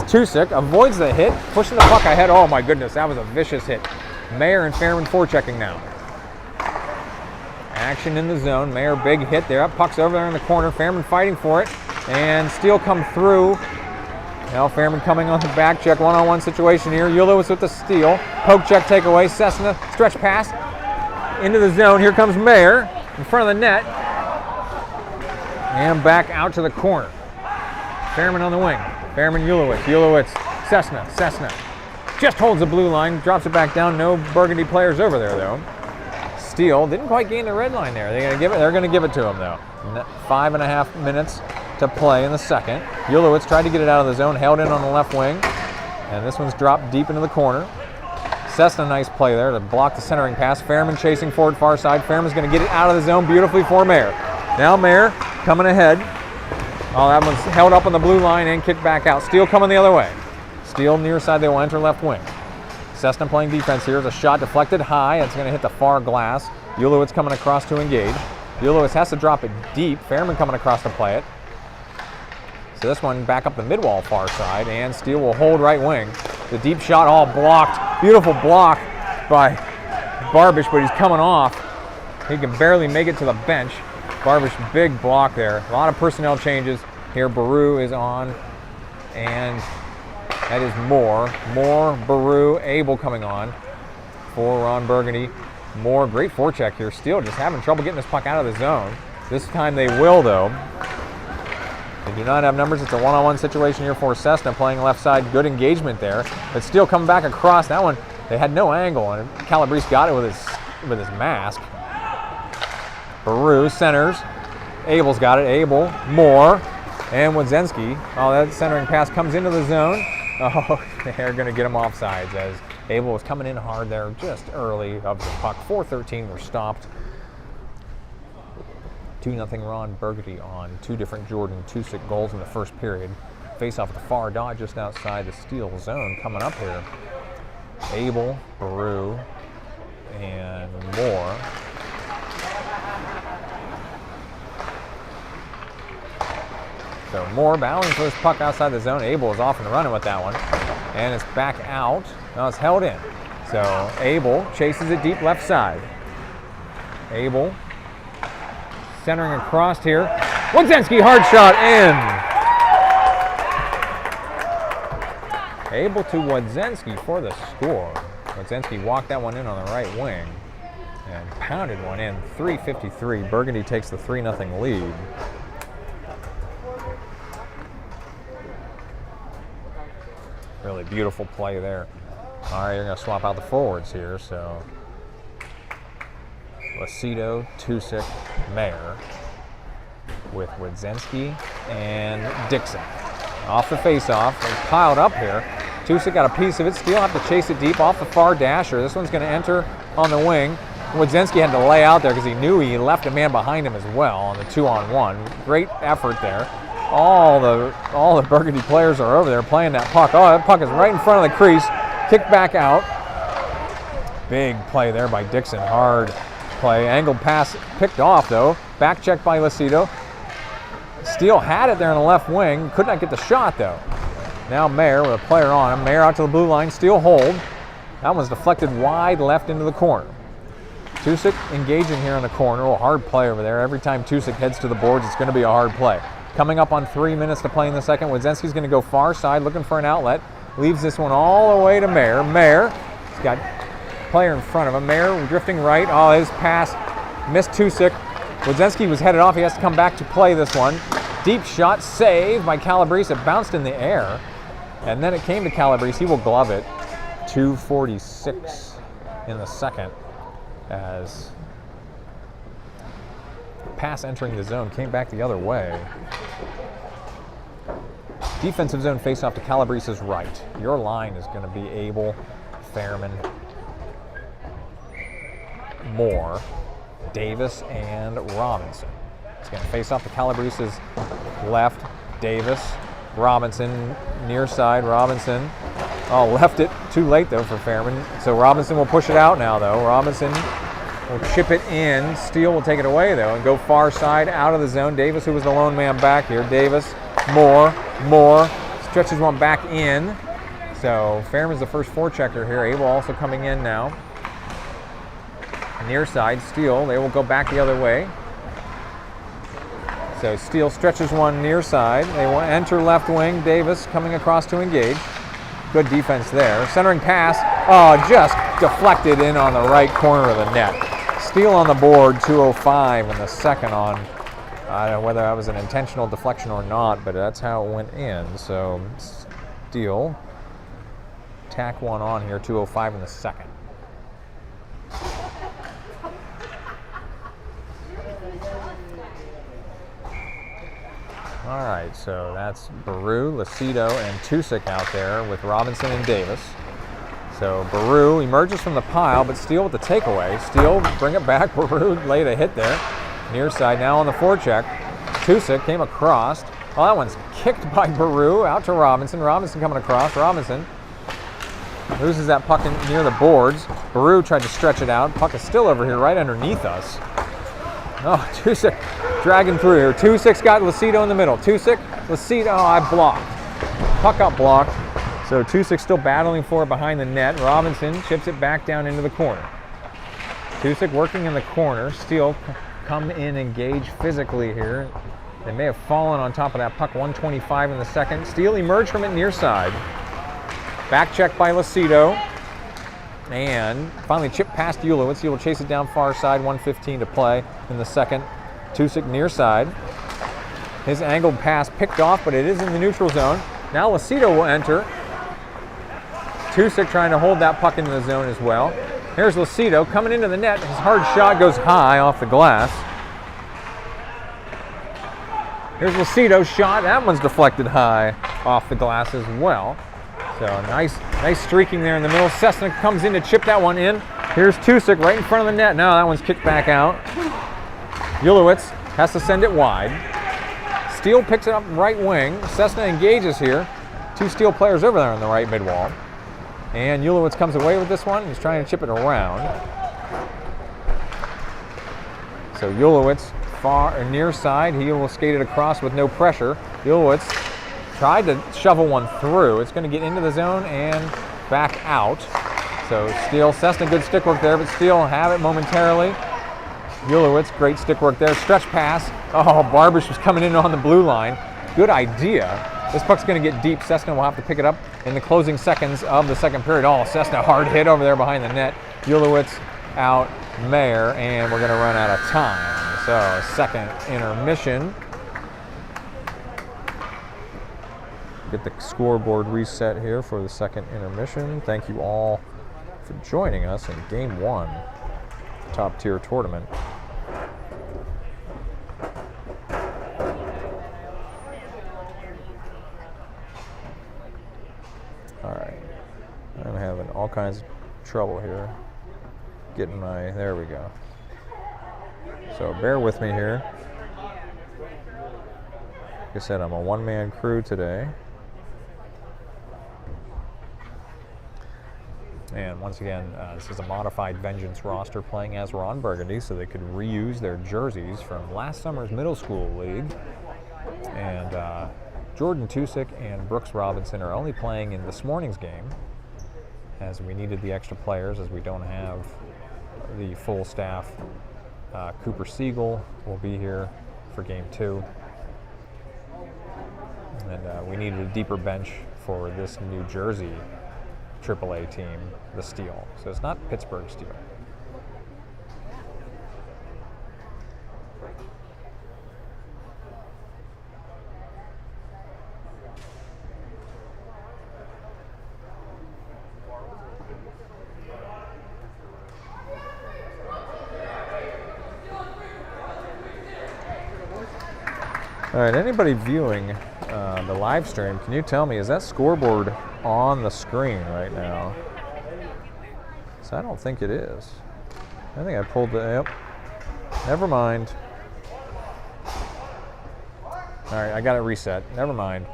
Tusik avoids the hit, pushing the puck ahead. Oh my goodness, that was a vicious hit. Mayer and Fairman forechecking now. Action in the zone. Mayer, big hit there. Puck's over there in the corner. Fairman fighting for it. And Steele come through. Now Fairman coming on the back check. One-on-one situation here. Ulowitz with the steal. Poke check takeaway. Cessna, stretch pass. Into the zone. Here comes Mayer in front of the net. And back out to the corner. Fairman on the wing. Fairman, Ulowitz, Cessna. Just holds the blue line, drops it back down. No Burgundy players over there though. Steele didn't quite gain the red line there. They're going to give it to him though. 5.5 minutes to play in the second. Ulowitz tried to get it out of the zone, held in on the left wing, and this one's dropped deep into the corner. Cessna, nice play there to block the centering pass. Fairman chasing forward far side. Fairman's going to get it out of the zone beautifully for Mayer. Now Mayer coming ahead. Oh, that one's held up on the blue line and kicked back out. Steele coming the other way. Steele near side, they will enter left wing. Cessna playing defense here. There's a shot deflected high. It's going to hit the far glass. Ulowitz coming across to engage. Ulowitz has to drop it deep. Fairman coming across to play it. So this one back up the mid-wall far side, and Steele will hold right wing. The deep shot all blocked. Beautiful block by Barbish, but he's coming off. He can barely make it to the bench. Barbish, big block there. A lot of personnel changes here. Baru is on, and that is Moore, Baru, Abel coming on for Ron Burgundy. Moore, great forecheck here. Steele just having trouble getting this puck out of the zone. This time they will, though. They do not have numbers. It's a one-on-one situation here for Cessna playing left side. Good engagement there. But Steele coming back across. That one, they had no angle, and Calabrese got it with his mask. Baru centers. Abel's got it. Abel, Moore, and Wodzenski. Oh, that centering pass comes into the zone. Oh, they're going to get him offsides as Abel was coming in hard there just early of the puck. 4:13 were stopped. 2-0 run. Burgundy on 2 different Jordan Tusick goals in the first period. Face off at the far dot just outside the steel zone. Coming up here, Abel, Baru, and Moore. So Moore battling for this puck outside the zone. Abel is off and running with that one. And it's back out. Now it's held in. So Abel chases it deep left side. Abel centering across here. Wodzinski, hard shot in. Abel to Wodzinski for the score. Wodzinski walked that one in on the right wing and pounded one in. 3:53. Burgundy takes the 3-0 lead. Really beautiful play there. All right, you're going to swap out the forwards here. So Lucido, Tusick, Mayer with Wodzinski and Dixon. Off the face-off, and piled up here. Tusick got a piece of it. Steele have to chase it deep off the far dasher. This one's going to enter on the wing. Wodzinski had to lay out there because he knew he left a man behind him as well on the 2-on-1. Great effort there. All the Burgundy players are over there playing that puck. Oh, that puck is right in front of the crease. Kicked back out. Big play there by Dixon. Hard play. Angled pass picked off though. Back check by Lucido. Steele had it there in the left wing. Could not get the shot though. Now Mayer with a player on him. Mayer out to the blue line. Steele hold. That one's deflected wide left into the corner. Tusick engaging here in the corner. Oh, hard play over there. Every time Tusick heads to the boards, it's going to be a hard play. Coming up on 3 minutes to play in the second. Wodzinski's going to go far side looking for an outlet. Leaves this one all the way to Mayer. Mayer, he's got a player in front of him. Mayer drifting right. Oh, his pass missed Tusick. Wodzinski was headed off. He has to come back to play this one. Deep shot saved by Calabrese. It bounced in the air. And then it came to Calabrese. He will glove it. 2:46 in the second as pass entering the zone came back the other way. Defensive zone face-off to Calabrese's right. Your line is going to be Abel, Fairman, Moore, Davis, and Robinson. It's going to face off to Calabrese's left. Davis, Robinson, near side, Robinson. Oh, left it too late though for Fairman. So Robinson will push it out now though. Robinson will chip it in. Steele will take it away though and go far side out of the zone. Davis, who was the lone man back here. Davis, Moore stretches one back in. So Fairman's the first forechecker here. Abel also coming in now. Near side, Steele, they will go back the other way. So Steele stretches one near side. They will enter left wing. Davis coming across to engage. Good defense there. Centering pass. Oh, just deflected in on the right corner of the net. Steele on the board, 2:05 in the second on. I don't know whether that was an intentional deflection or not, but that's how it went in. So Steele, tack one on here, 2:05 in the second. All right, so that's Baru, Lucido, and Tusick out there with Robinson and Davis. So Baru emerges from the pile, but Steele with the takeaway. Steele, bring it back. Baru laid a hit there. Near side now on the forecheck. Tusick came across. Oh, that one's kicked by Baru out to Robinson. Robinson coming across. Robinson loses that puck near the boards. Baru tried to stretch it out. Puck is still over here right underneath us. Oh, Tusick dragging through here. Tusick's got Lucido in the middle. Tusick, Lucido, oh, I blocked. Puck up blocked. So Tusick still battling for it behind the net. Robinson chips it back down into the corner. Tusick working in the corner. Steele come in, engage physically here. They may have fallen on top of that puck. 1:25 in the second. Steele emerged from it near side. Back check by Lucido. And finally chip past Ulowitz. He will chase it down far side. 1:15 to play in the second. Tusick near side. His angled pass picked off, but it is in the neutral zone. Now Lucido will enter. Tusick trying to hold that puck into the zone as well. Here's Lucido coming into the net. His hard shot goes high off the glass. Here's Lucido's shot. That one's deflected high off the glass as well. So nice streaking there in the middle. Cessna comes in to chip that one in. Here's Tusick right in front of the net. Now that one's kicked back out. Ulowitz has to send it wide. Steele picks it up right wing. Cessna engages here. 2 Steele players over there on the right mid-wall. And Ulowitz comes away with this one. He's trying to chip it around. So Ulowitz far or near side. He will skate it across with no pressure. Ulowitz tried to shovel one through. It's going to get into the zone and back out. So Steele, Cessna, good stick work there, but Steele have it momentarily. Ulowitz, great stick work there. Stretch pass. Oh, Barbish was coming in on the blue line. Good idea. This puck's going to get deep. Cessna will have to pick it up in the closing seconds of the second period. Oh, Cessna hard hit over there behind the net. Ulowitz out, Mayer, and we're going to run out of time. So second intermission. Get the scoreboard reset here for the second intermission. Thank you all for joining us in Game 1, top tier tournament. All right, I'm having all kinds of trouble here getting my, there we go. So bear with me here. Like I said, I'm a one-man crew today. And once again, this is a modified Vengeance roster playing as Ron Burgundy, so they could reuse their jerseys from last summer's middle school league. And Jordan Tusick and Brooks Robinson are only playing in this morning's game, as we needed the extra players, as we don't have the full staff. Cooper Siegel will be here for Game 2. And we needed a deeper bench for this New Jersey AAA team, the Steel. So it's not Pittsburgh Steel. All right, anybody viewing the live stream, can you tell me, is that scoreboard on the screen right now? So I don't think it is. I think I pulled the, yep. Never mind. All right, I got it reset. Never mind.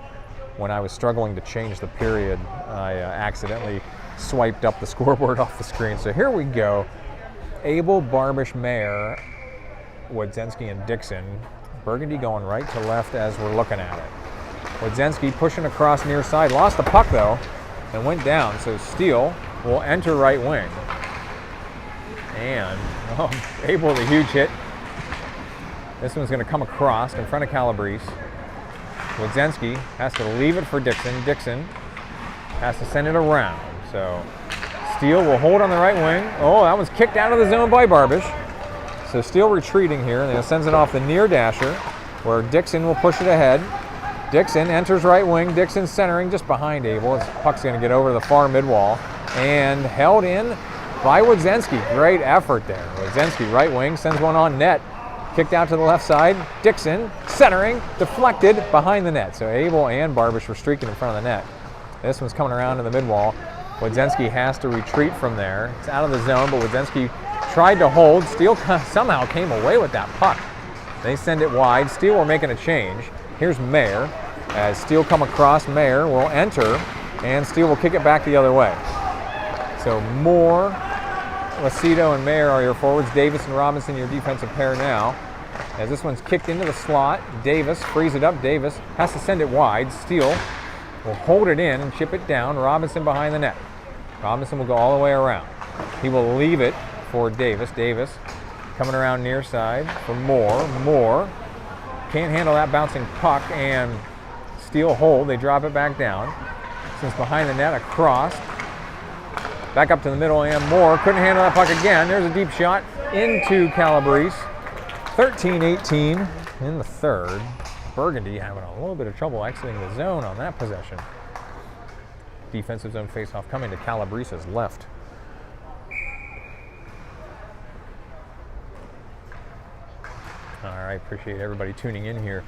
When I was struggling to change the period, I accidentally swiped up the scoreboard off the screen. So here we go. Abel, Barbish, Mayer, Wodzenski, and Dixon. Burgundy going right to left as we're looking at it. Wodzenski pushing across near side. Lost the puck, though, and went down. So Steele will enter right wing. And Abel, the huge hit. This one's going to come across in front of Calabrese. Wodzenski has to leave it for Dixon. Dixon has to send it around. So Steele will hold on the right wing. Oh, that one's kicked out of the zone by Barbish. So Steele retreating here, and then sends it off the near dasher, where Dixon will push it ahead. Dixon enters right wing. Dixon centering just behind Abel. His puck's going to get over the far mid-wall and held in by Wodzenski. Great effort there. Wodzenski right wing sends one on net. Kicked out to the left side. Dixon centering, deflected behind the net. So Abel and Barbish were streaking in front of the net. This one's coming around to the mid-wall. Wodzenski has to retreat from there. It's out of the zone, but Wodzenski tried to hold. Steele somehow came away with that puck. They send it wide. Steele were making a change. Here's Mayer. As Steele come across, Mayer will enter, and Steele will kick it back the other way. So Moore, Lacido, and Mayer are your forwards. Davis and Robinson, your defensive pair now. As this one's kicked into the slot, Davis frees it up. Davis has to send it wide. Steele will hold it in and chip it down. Robinson behind the net. Robinson will go all the way around. He will leave it for Davis. Davis coming around near side for Moore. Moore can't handle that bouncing puck, and Steele hold. They drop it back down. Since behind the net, across. Back up to the middle, and Moore couldn't handle that puck again. There's a deep shot into Calabrese. 13-18 in the third. Burgundy having a little bit of trouble exiting the zone on that possession. Defensive zone faceoff coming to Calabrese's left. All right, appreciate everybody tuning in here.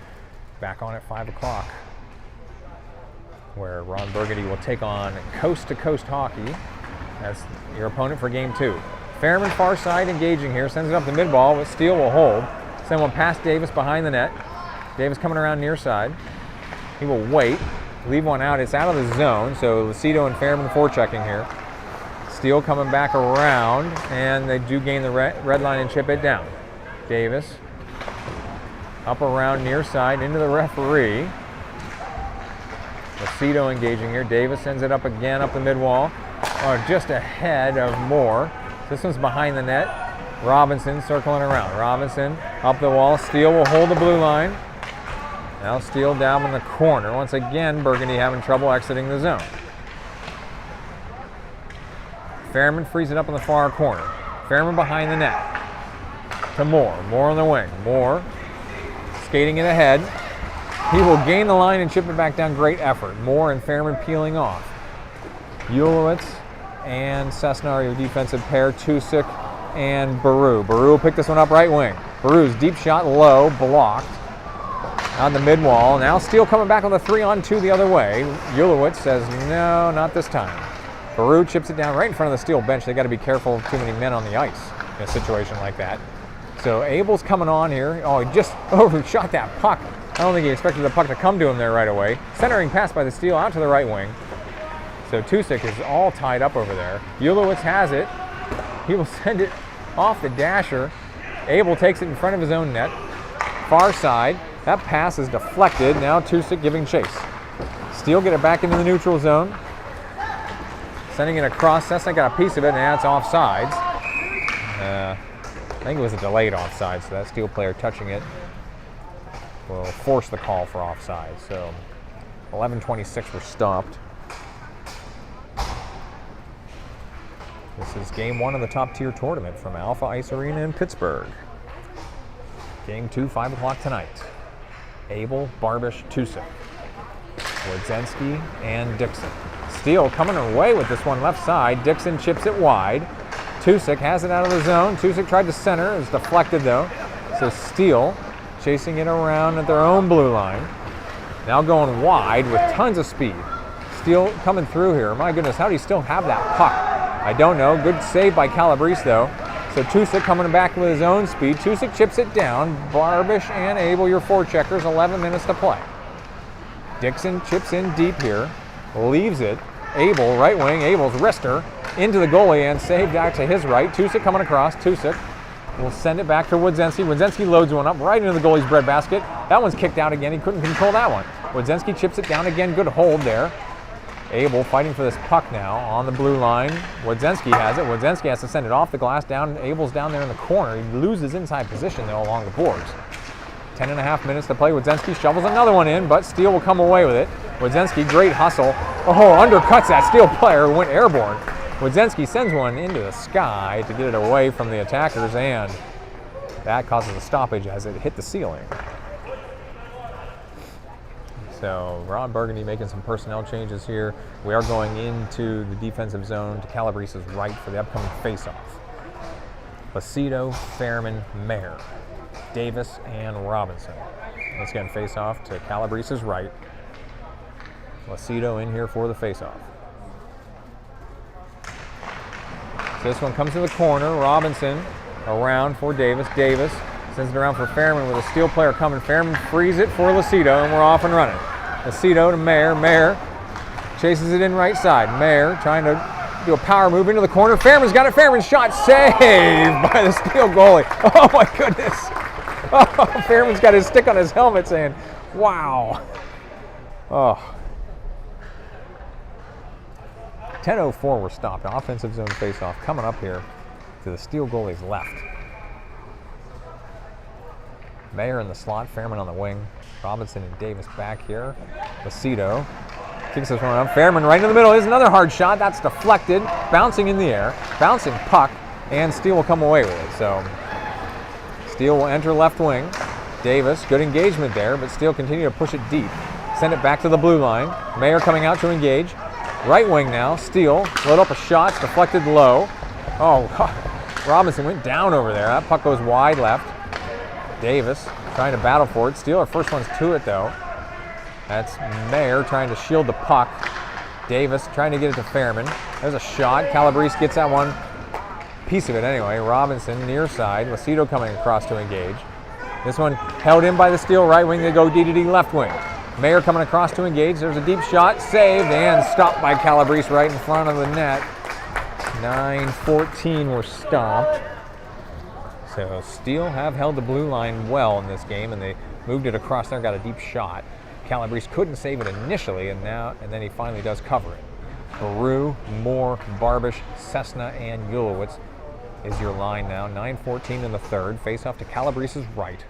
Back on at 5 o'clock, where Ron Burgundy will take on coast-to-coast hockey as your opponent for Game 2. Fairman far side engaging here, sends it up the mid-ball, but Steele will hold. Send one past Davis behind the net. Davis coming around near side. He will wait, leave one out. It's out of the zone, so Lucido and Fairman forechecking here. Steele coming back around, and they do gain the red line and chip it down. Davis up around near side into the referee. Lucido engaging here. Davis sends it up again up the mid wall. Oh, just ahead of Moore. This one's behind the net. Robinson circling around. Robinson up the wall. Steele will hold the blue line. Now Steele down in the corner. Once again, Burgundy having trouble exiting the zone. Fairman frees it up in the far corner. Fairman behind the net. To Moore. Moore on the wing. Moore skating it ahead. He will gain the line and chip it back down. Great effort. Moore and Fairman peeling off. Ulowitz and Cessnar, your defensive pair. Tusik and Baru. Baru will pick this one up right wing. Baru's deep shot low, blocked. On the mid wall. Now Steele coming back on the 3-on-2 the other way. Ulowitz says, no, not this time. Baru chips it down right in front of the Steele bench. They got to be careful of too many men on the ice in a situation like that. So Abel's coming on here. Oh, he just overshot that puck. I don't think he expected the puck to come to him there right away. Centering pass by the Steele out to the right wing. So Tusik is all tied up over there. Ulowitz has it. He will send it off the dasher. Abel takes it in front of his own net. Far side. That pass is deflected. Now Tusik giving chase. Steele get it back into the neutral zone. Sending it across. Cessna got a piece of it, and now it's offsides. I think it was a delayed offside, so that Steele player touching it will force the call for offside. So 11:26 were stopped. This is game 1 of the top tier tournament from Alpha Ice Arena in Pittsburgh. Game 2, 5 o'clock tonight. Abel, Barbish, Tusik, Wodzenski, and Dixon. Steele coming away with this one left side. Dixon chips it wide. Tusik has it out of the zone. Tusik tried to center. It was deflected though. So Steele chasing it around at their own blue line. Now going wide with tons of speed. Steele coming through here. My goodness, how do you still have that puck? I don't know. Good save by Calabrese though. So Tusik coming back with his own speed. Tusik chips it down. Barbish and Abel, your forecheckers, 11 minutes to play. Dixon chips in deep here. Leaves it. Abel, right wing. Abel's wrister into the goalie and saved out to his right. Tusik coming across. Tusik will send it back to Wodzenski. Wodzenski loads one up right into the goalie's breadbasket. That one's kicked out again. He couldn't control that one. Wodzenski chips it down again. Good hold there. Abel fighting for this puck now on the blue line. Wodzenski has it. Wodzenski has to send it off the glass down. Abel's down there in the corner. He loses inside position though along the boards. 10.5 minutes to play. Wodzenski shovels another one in, but Steele will come away with it. Wodzenski, great hustle. Oh, undercuts that Steele player who went airborne. Wodzenski sends one into the sky to get it away from the attackers, and that causes a stoppage as it hit the ceiling. So Ron Burgundy making some personnel changes here. We are going into the defensive zone to Calabrese's right for the upcoming faceoff. Lucido, Fairman, Mayer, Davis, and Robinson. Once again, faceoff to Calabrese's right. Lucido in here for the faceoff. So this one comes to the corner. Robinson around for Davis. Davis sends it around for Fairman with a Steele player coming. Fairman frees it for Lucido, and we're off and running. Lucido to Mayer. Mayer chases it in right side. Mayer trying to do a power move into the corner. Fairman's got it. Fairman's shot saved by the Steele goalie. Oh my goodness. Oh, Fairman's got his stick on his helmet saying, wow. Oh. 10:04 we're stopped. Offensive zone faceoff coming up here to the Steele goalie's left. Mayer in the slot, Fairman on the wing. Robinson and Davis back here. Lucido kicks this one up. Fairman right in the middle. Here's another hard shot. That's deflected. Bouncing in the air. Bouncing puck. And Steele will come away with it. So Steele will enter left wing. Davis, good engagement there, but Steele continue to push it deep. Send it back to the blue line. Mayer coming out to engage. Right wing now. Steele load up a shot. It's deflected low. Oh, Robinson went down over there. That puck goes wide left. Davis trying to battle for it. Steele, our first one's to it though. That's Mayer trying to shield the puck. Davis trying to get it to Fairman. There's a shot. Calabrese gets that one. Piece of it anyway. Robinson near side. Lucido coming across to engage. This one held in by the Steel right wing. They go D to D left wing. Mayer coming across to engage. There's a deep shot, saved, and stopped by Calabrese right in front of the net. 9-14 were stopped. So Steel have held the blue line well in this game, and they moved it across there, got a deep shot. Calabrese couldn't save it initially, and then he finally does cover it. Baru, Moore, Barbish, Cessna, and Ulowitz is your line now. 9-14 in the third. Face off to Calabrese's right.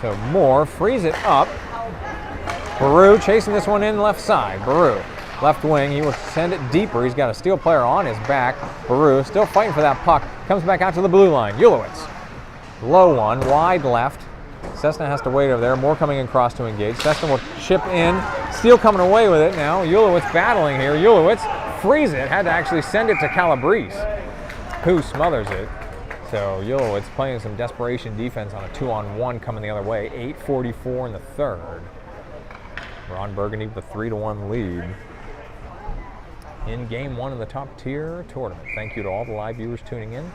So Moore frees it up. Baru chasing this one in left side. Baru, left wing. He will send it deeper. He's got a Steel player on his back. Baru still fighting for that puck. Comes back out to the blue line. Ulowitz. Low one, wide left. Cessna has to wait over there. Moore coming across to engage. Cessna will chip in. Steel coming away with it now. Ulowitz battling here. Ulowitz frees it. Had to actually send it to Calabrese, who smothers it. So Ulowitz playing some desperation defense on a 2-on-1 coming the other way. 8:44 in the third. Ron Burgundy with a 3-1 lead in game one of the top tier tournament. Thank you to all the live viewers tuning in.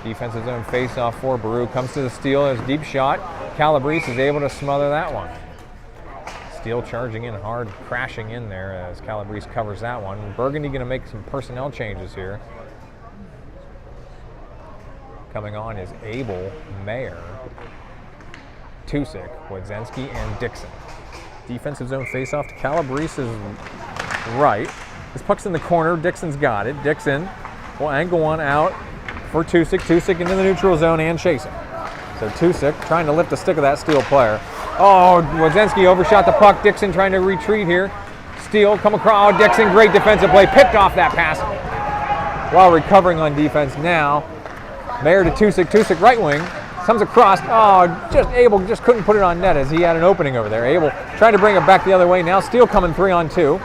Defensive zone face-off for Baru. Comes to the Steel. There's a deep shot. Calabrese is able to smother that one. Steel charging in hard, crashing in there as Calabrese covers that one. Burgundy going to make some personnel changes here. Coming on is Abel, Mayer, Tusick, Wodzenski, and Dixon. Defensive zone face-off to Calabrese's right. This puck's in the corner. Dixon's got it. Dixon will angle one out for Tusick. Tusick into the neutral zone and chasing. So Tusick trying to lift the stick of that Steel player. Oh, Wodzenski overshot the puck. Dixon trying to retreat here. Steel come across. Oh, Dixon, great defensive play. Picked off that pass while recovering on defense now. Mayer to Tusick. Tusick right wing. Comes across. Oh, Abel just couldn't put it on net as he had an opening over there. Abel trying to bring it back the other way. Now Steel coming 3-on-2.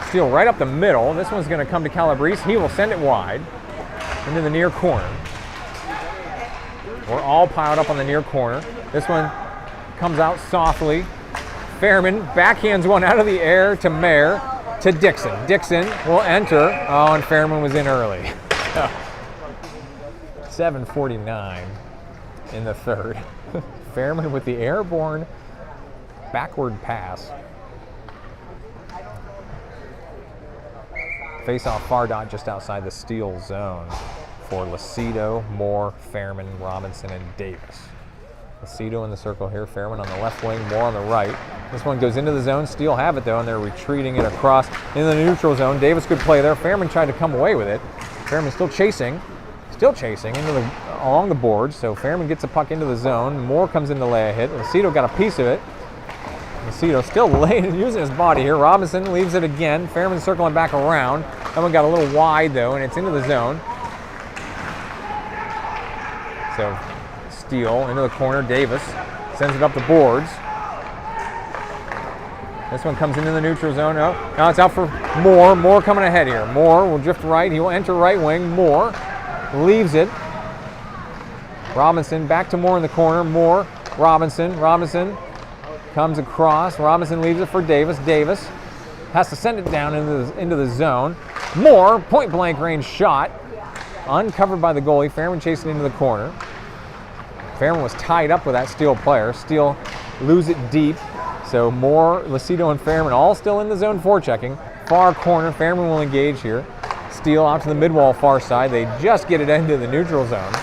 Steel right up the middle. This one's going to come to Calabrese. He will send it wide into the near corner. We're all piled up on the near corner. This one comes out softly. Fairman backhands one out of the air to Mayer to Dixon. Dixon will enter. Oh, and Fairman was in early. 7:49 in the third. Fairman with the airborne backward pass. Face-off far dot just outside the Steel zone for Lucido, Moore, Fairman, Robinson, and Davis. Lucido in the circle here, Fairman on the left wing, Moore on the right. This one goes into the zone. Steel have it though, and they're retreating it across in the neutral zone. Davis good play there. Fairman tried to come away with it. Fairman still chasing into along the boards. So Fairman gets a puck into the zone. Moore comes in to lay a hit. Lucido got a piece of it. Lucido still using his body here. Robinson leaves it again. Fairman circling back around. That one got a little wide though, and it's into the zone. So Steel into the corner. Davis sends it up the boards. This one comes into the neutral zone. Oh, now it's out for Moore. Moore coming ahead here. Moore will drift right. He will enter right wing. Moore leaves it. Robinson back to Moore in the corner. Moore, Robinson. Robinson comes across. Robinson leaves it for Davis. Davis has to send it down into the zone. Moore, point blank range shot. Uncovered by the goalie. Fairman chasing into the corner. Fairman was tied up with that Steel player. Steel lose it deep. So Moore, Lucido, and Fairman all still in the zone forechecking. Far corner. Fairman will engage here. Steel out to the mid-wall far side. They just get it into the neutral zone.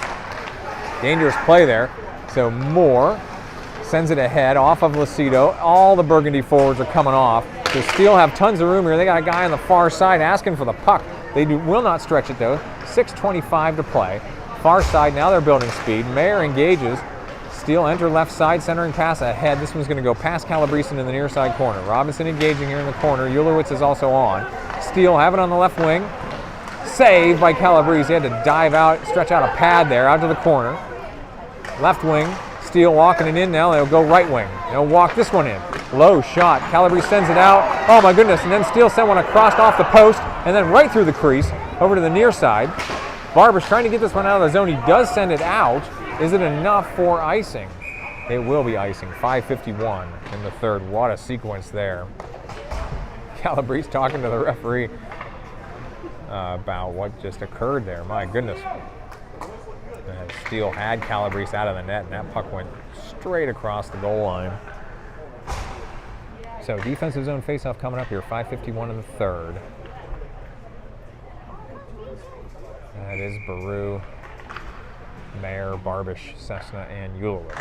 Dangerous play there. So Moore sends it ahead off of Lucido. All the Burgundy forwards are coming off. So Steel have tons of room here. They got a guy on the far side asking for the puck. They will not stretch it though. 6:25 to play. Far side, now they're building speed. Mayer engages. Steel enter left side, centering pass ahead. This one's going to go past Calabrese into the near side corner. Robinson engaging here in the corner. Ulowitz is also on. Steel have it on the left wing. Saved by Calabrese. He had to dive out, stretch out a pad there, out to the corner. Left wing. Steel walking it in now. They'll go right wing. They'll walk this one in. Low shot. Calabrese sends it out. Oh my goodness. And then Steel sent one across off the post and then right through the crease over to the near side. Barber's trying to get this one out of the zone. He does send it out. Is it enough for icing? It will be icing. 5:51 in the third. What a sequence there. Calabrese talking to the referee about what just occurred there. My goodness. And Steele had Calabrese out of the net, and that puck went straight across the goal line. So defensive zone faceoff coming up here. 5:51 in the third. That is Baru, Mayer, Barbish, Cessna, and Ulowitz.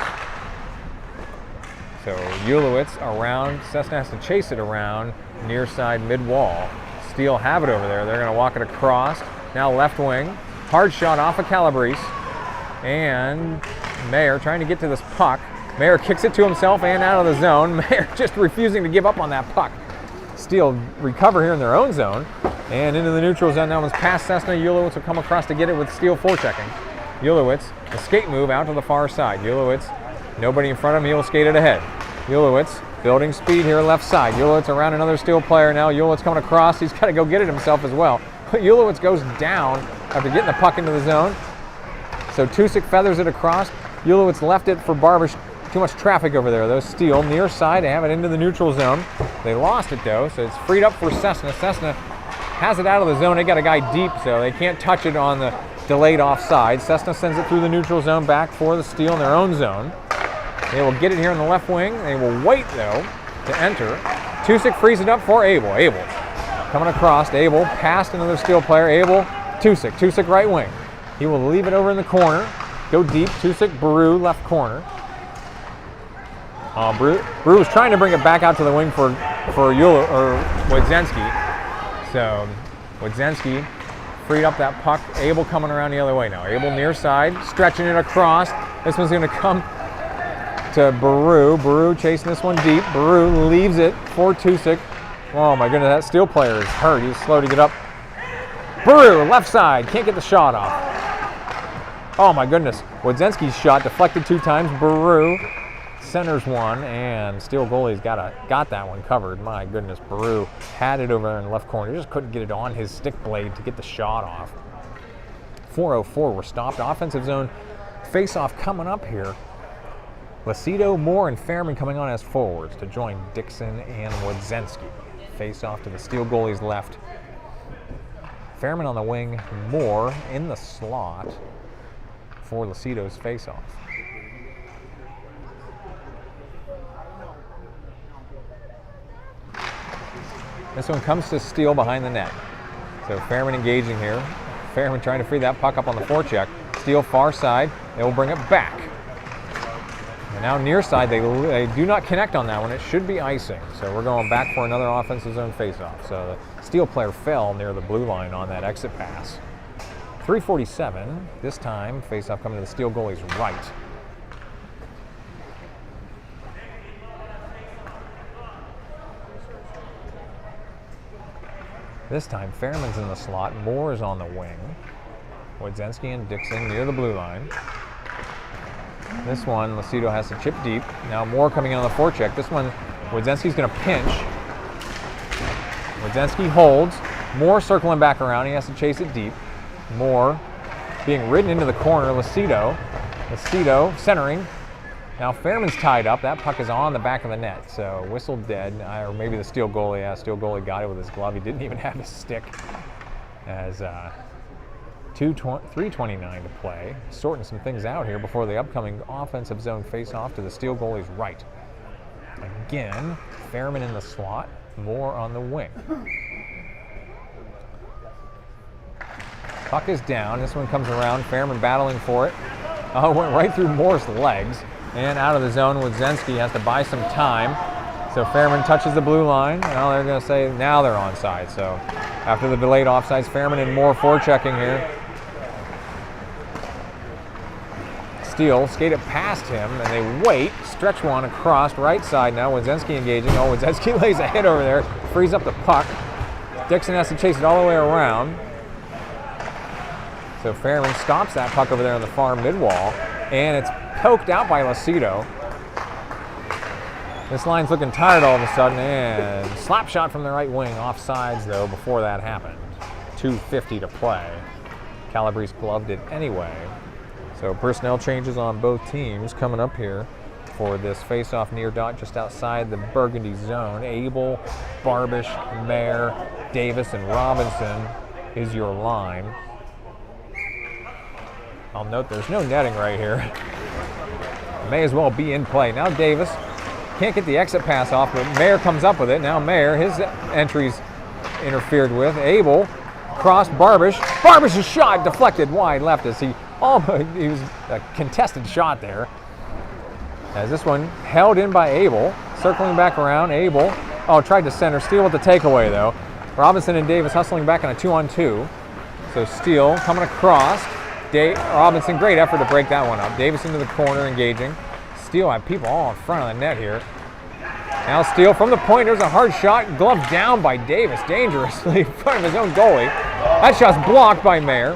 So Ulowitz around, Cessna has to chase it around near side mid-wall. Steele have it over there. They're going to walk it across. Now left wing. Hard shot off of Calabrese. And Mayer trying to get to this puck. Mayer kicks it to himself and out of the zone. Mayer just refusing to give up on that puck. Steele recover here in their own zone. And into the neutral zone now was past Cessna. Ulowitz will come across to get it with Steele forechecking. Ulowitz, a skate move out to the far side. Ulowitz, nobody in front of him, he'll skate it ahead. Ulowitz building speed here left side. Ulowitz around another Steele player now. Ulowitz coming across. He's got to go get it himself as well. But Ulowitz goes down after getting the puck into the zone. So Tusick feathers it across. Ulowitz left it for Barbish. Too much traffic over there though. Steele near side. They have it into the neutral zone. They lost it though, so it's freed up for Cessna. Cessna has it out of the zone. They got a guy deep, so they can't touch it on the delayed offside. Cessna sends it through the neutral zone back for the Steele in their own zone. They will get it here in the left wing. They will wait though to enter. Tusick frees it up for Abel. Abel coming across. Abel past another Steele player. Abel, Tusick. Tusick right wing. He will leave it over in the corner. Go deep. Tusick, Baru left corner. Baru was trying to bring it back out to the wing for Wodzenski. So Wodzenski freed up that puck. Abel coming around the other way now. Abel near side, stretching it across. This one's going to come to Baru. Baru chasing this one deep. Baru leaves it for Tusick. Oh my goodness, that Steele player is hurt. He's slow to get up. Baru, left side, can't get the shot off. Oh my goodness, Wodzenski's shot deflected 2 times. Baru centers one, and Steele goalie's got that one covered. My goodness, Baru had it over there in the left corner. He just couldn't get it on his stick blade to get the shot off. 4:04, we're stopped. Offensive zone face-off coming up here. Lacido, Moore, and Fairman coming on as forwards to join Dixon and Wodzenski. Face-off to the Steele goalie's left. Fairman on the wing, Moore in the slot for Lacido's face-off. This one comes to Steele behind the net. So Fairman engaging here. Fairman trying to free that puck up on the forecheck. Steele far side. They will bring it back. And now near side, they do not connect on that one. It should be icing. So we're going back for another offensive zone faceoff. So the Steele player fell near the blue line on that exit pass. 3:47. This time, faceoff coming to the Steele goalie's right. This time, Fairman's in the slot. Moore is on the wing. Wodzenski and Dixon near the blue line. This one, Lacido has to chip deep. Now Moore coming in on the forecheck. This one, Wodzenski's going to pinch. Wodzenski holds. Moore circling back around. He has to chase it deep. Moore being ridden into the corner. Lacido centering. Now Fairman's tied up. That puck is on the back of the net. So whistle dead, or maybe the Steele goalie. Yeah, Steele goalie got it with his glove. He didn't even have his stick. As 3:29 to play. Sorting some things out here before the upcoming offensive zone face-off to the Steele goalie's right. Again, Fairman in the slot. Moore on the wing. Puck is down. This one comes around. Fairman battling for it. Oh, went right through Moore's legs. And out of the zone, Wodzenski has to buy some time. So Fairman touches the blue line. Now they're going to say now they're onside. So after the delayed offsides, Fairman and Moore forechecking here. Steele skate it past him, and they wait. Stretch one across right side now. Wodzenski engaging. Oh, Wodzenski lays a hit over there. Frees up the puck. Dixon has to chase it all the way around. So Fairman stops that puck over there on the far mid-wall, and it's poked out by Lacido. This line's looking tired all of a sudden, and slap shot from the right wing, offsides though before that happened. 2:50 to play. Calabrese gloved it anyway. So personnel changes on both teams coming up here for this face-off near dot just outside the Burgundy zone. Abel, Barbish, Mayer, Davis, and Robinson is your line. I'll note there's no netting right here. May as well be in play. Now Davis can't get the exit pass off, but Mayer comes up with it. Now Mayer, his entry's interfered with. Abel, crossed Barbish. Barbish's shot deflected wide left as he was a contested shot there. As this one held in by Abel, circling back around. Abel, tried to center. Steele with the takeaway though. Robinson and Davis hustling back on a 2-on-2. So Steele coming across. Robinson, great effort to break that one up. Davis into the corner, engaging. Steele had people all in front of the net here. Now Steele from the point. There's a hard shot. Gloved down by Davis, dangerously in front of his own goalie. That shot's blocked by Mayer.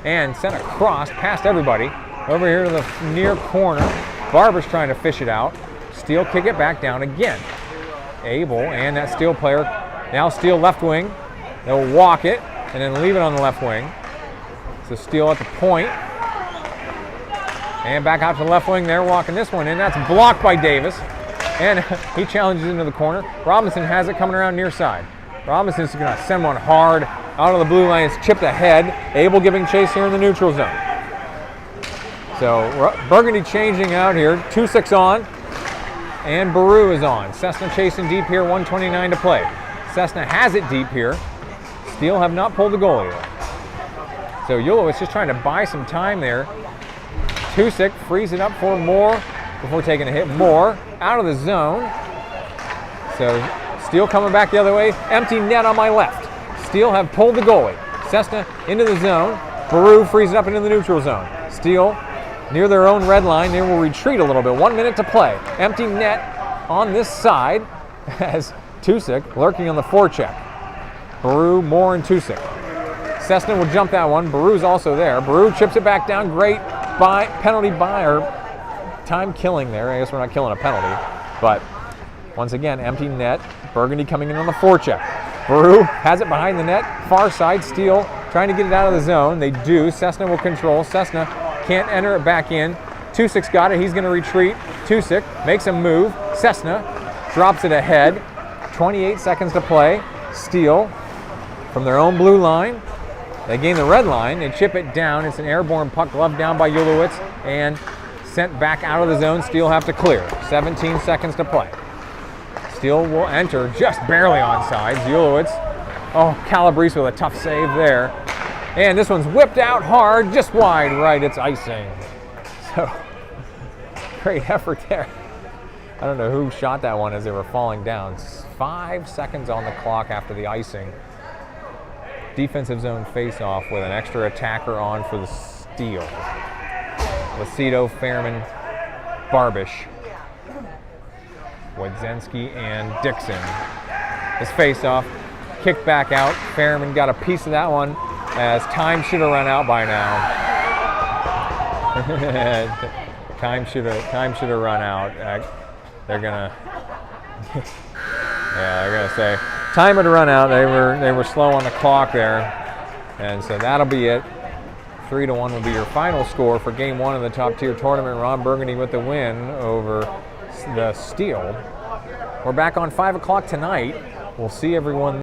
And sent across, past everybody. Over here to the near corner. Barber's trying to fish it out. Steele kick it back down again. Abel and that Steele player. Now Steele left wing. They'll walk it and then leave it on the left wing. So Steele at the point. And back out to the left wing. They're walking this one in. That's blocked by Davis. And he challenges into the corner. Robinson has it coming around near side. Robinson's going to send one hard out of the blue line. It's chipped ahead. Abel giving chase here in the neutral zone. So Burgundy changing out here. 2-6 on. And Baru is on. Cessna chasing deep here. 1:29 to play. Cessna has it deep here. Steele have not pulled the goalie though. So Ulowitz just trying to buy some time there. Tusick frees it up for Moore before taking a hit. Moore out of the zone. So Steele coming back the other way. Empty net on my left. Steele have pulled the goalie. Cessna into the zone. Baru frees it up into the neutral zone. Steele near their own red line. They will retreat a little bit. 1 minute to play. Empty net on this side as Tusick lurking on the forecheck. Baru, Moore, and Tusick. Cessna will jump that one. Baru's also there. Baru chips it back down. Great penalty by, or time killing there. I guess we're not killing a penalty. But once again, empty net. Burgundy coming in on the forecheck. Baru has it behind the net. Far side. Steele trying to get it out of the zone. They do. Cessna will control. Cessna can't enter it back in. Tusick's got it. He's going to retreat. Tusick makes a move. Cessna drops it ahead. 28 seconds to play. Steele from their own blue line. They gain the red line. They chip it down. It's an airborne puck gloved down by Ulowitz and sent back out of the zone. Steele have to clear. 17 seconds to play. Steele will enter just barely onside. Ulowitz, Calabrese with a tough save there. And this one's whipped out hard, just wide right. It's icing. So, great effort there. I don't know who shot that one as they were falling down. 5 seconds on the clock after the icing. Defensive zone face-off with an extra attacker on for the Steele. Lacido, Fairman, Barbish, Wodzenski, and Dixon. This face-off, kicked back out. Fairman got a piece of that one as time should have run out by now. Time should have run out. They're gonna say time had run out. They were slow on the clock there, and so that'll be it. 3-1 will be your final score for Game 1 of the top tier tournament. Ron Burgundy with the win over the Steele. We're back on 5 o'clock tonight. We'll see everyone